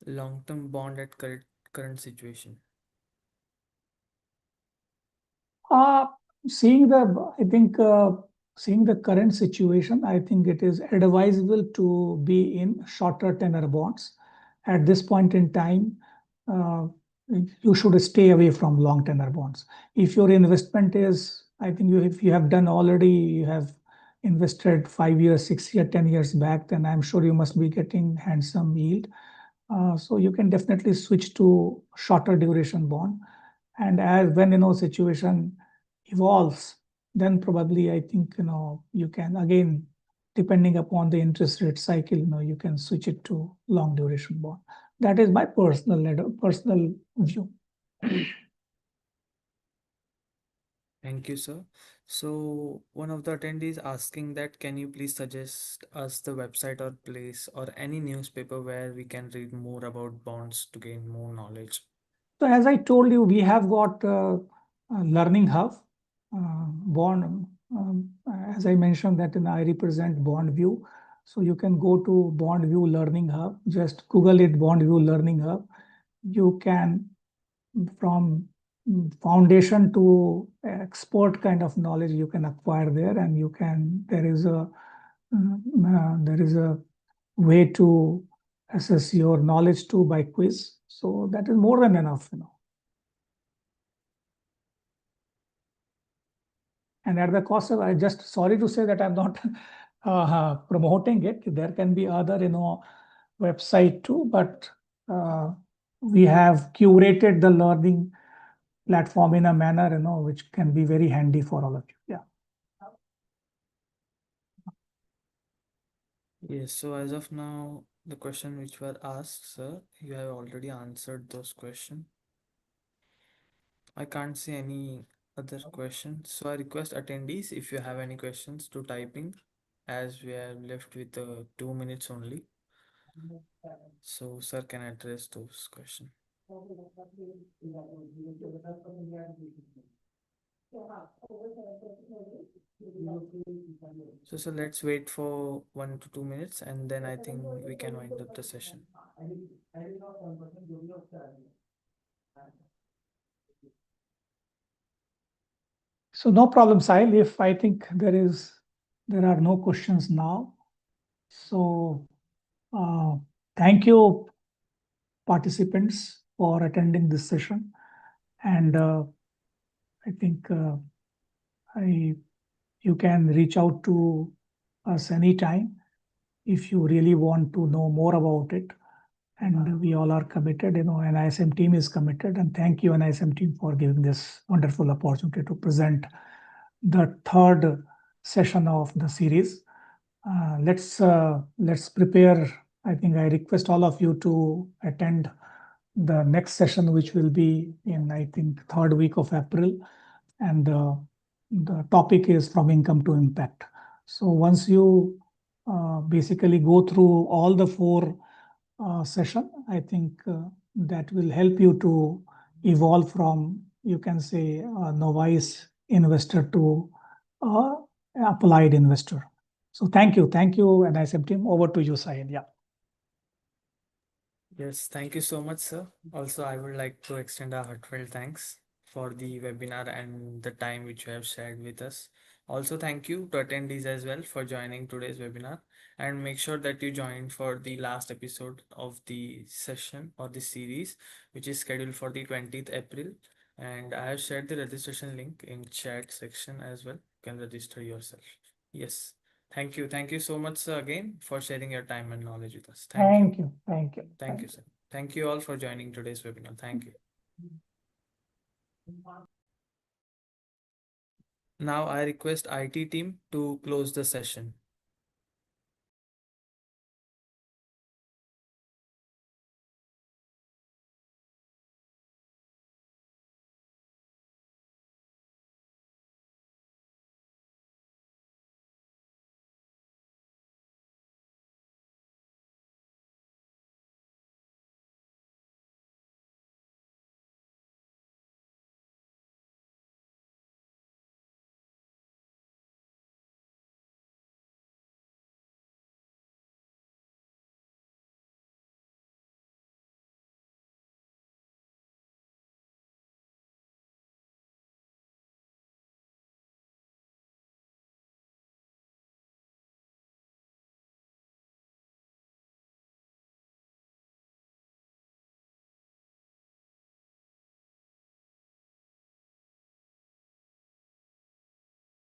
long-term bond at current situation? Seeing the current situation, I think it is advisable to be in shorter tenor bonds. At this point in time, you should stay away from long tenor bonds. If your investment is, I think if you have done already, you have invested 5 years, 6 years, 10 years back, then I'm sure you must be getting handsome yield. So you can definitely switch to shorter duration bond. And as when situation evolves, then probably I think you can again, depending upon the interest rate cycle, you can switch it to long duration bond. That is my personal view. Thank you, sir. So one of the attendees asking that can you please suggest us the website or place or any newspaper where we can read more about bonds to gain more knowledge? So as I told you, we have got a learning hub, bond. As I mentioned that I represent BondView. So you can go to BondView Learning Hub, just Google it, BondView Learning Hub. You can, from foundation to expert kind of knowledge, you can acquire there, and there is a There is a way to assess your knowledge too by quiz. So that is more than enough. And at the cost of, I just sorry to say that I'm not promoting it. There can be other, website too, but we have curated the learning platform in a manner, which can be very handy for all of you. Yeah. Yes, so as of now, the question which were asked, sir, you have already answered those questions. I can't see any other questions. So I request attendees if you have any questions to typing, as we are left with 2 minutes only. So sir can address those questions. So let's wait for 1 to 2 minutes and then I think we can wind up the session. So no problem, Sahil. If I think there are no questions now. So thank you, participants, for attending this session. And I think you can reach out to us anytime if you really want to know more about it. And we all are committed, NISM team is committed. And thank you, NISM team, for giving this wonderful opportunity to present the third session of the series. Let's prepare. I think I request all of you to attend the next session, which will be in, I think, third week of April. And the topic is from income to impact. So once you basically go through all the four session, I think that will help you to evolve from, you can say, a novice investor to applied investor. So thank you, NISM team. Over to you, Sahil. Yeah. Yes, thank you so much, sir. Also, I would like to extend our heartfelt thanks for the webinar and the time which you have shared with us. Also, thank you to attendees as well for joining today's webinar, and make sure that you join for the last episode of the session or the series, which is scheduled for the 20th April. And I have shared the registration link in chat section as well. You can register yourself. Yes. Thank you. Thank you so much, sir, again for sharing your time and knowledge with us. Thank you. Thank you. Thank you, sir. Thank you all for joining today's webinar. Thank you. Now I request IT team to close the session.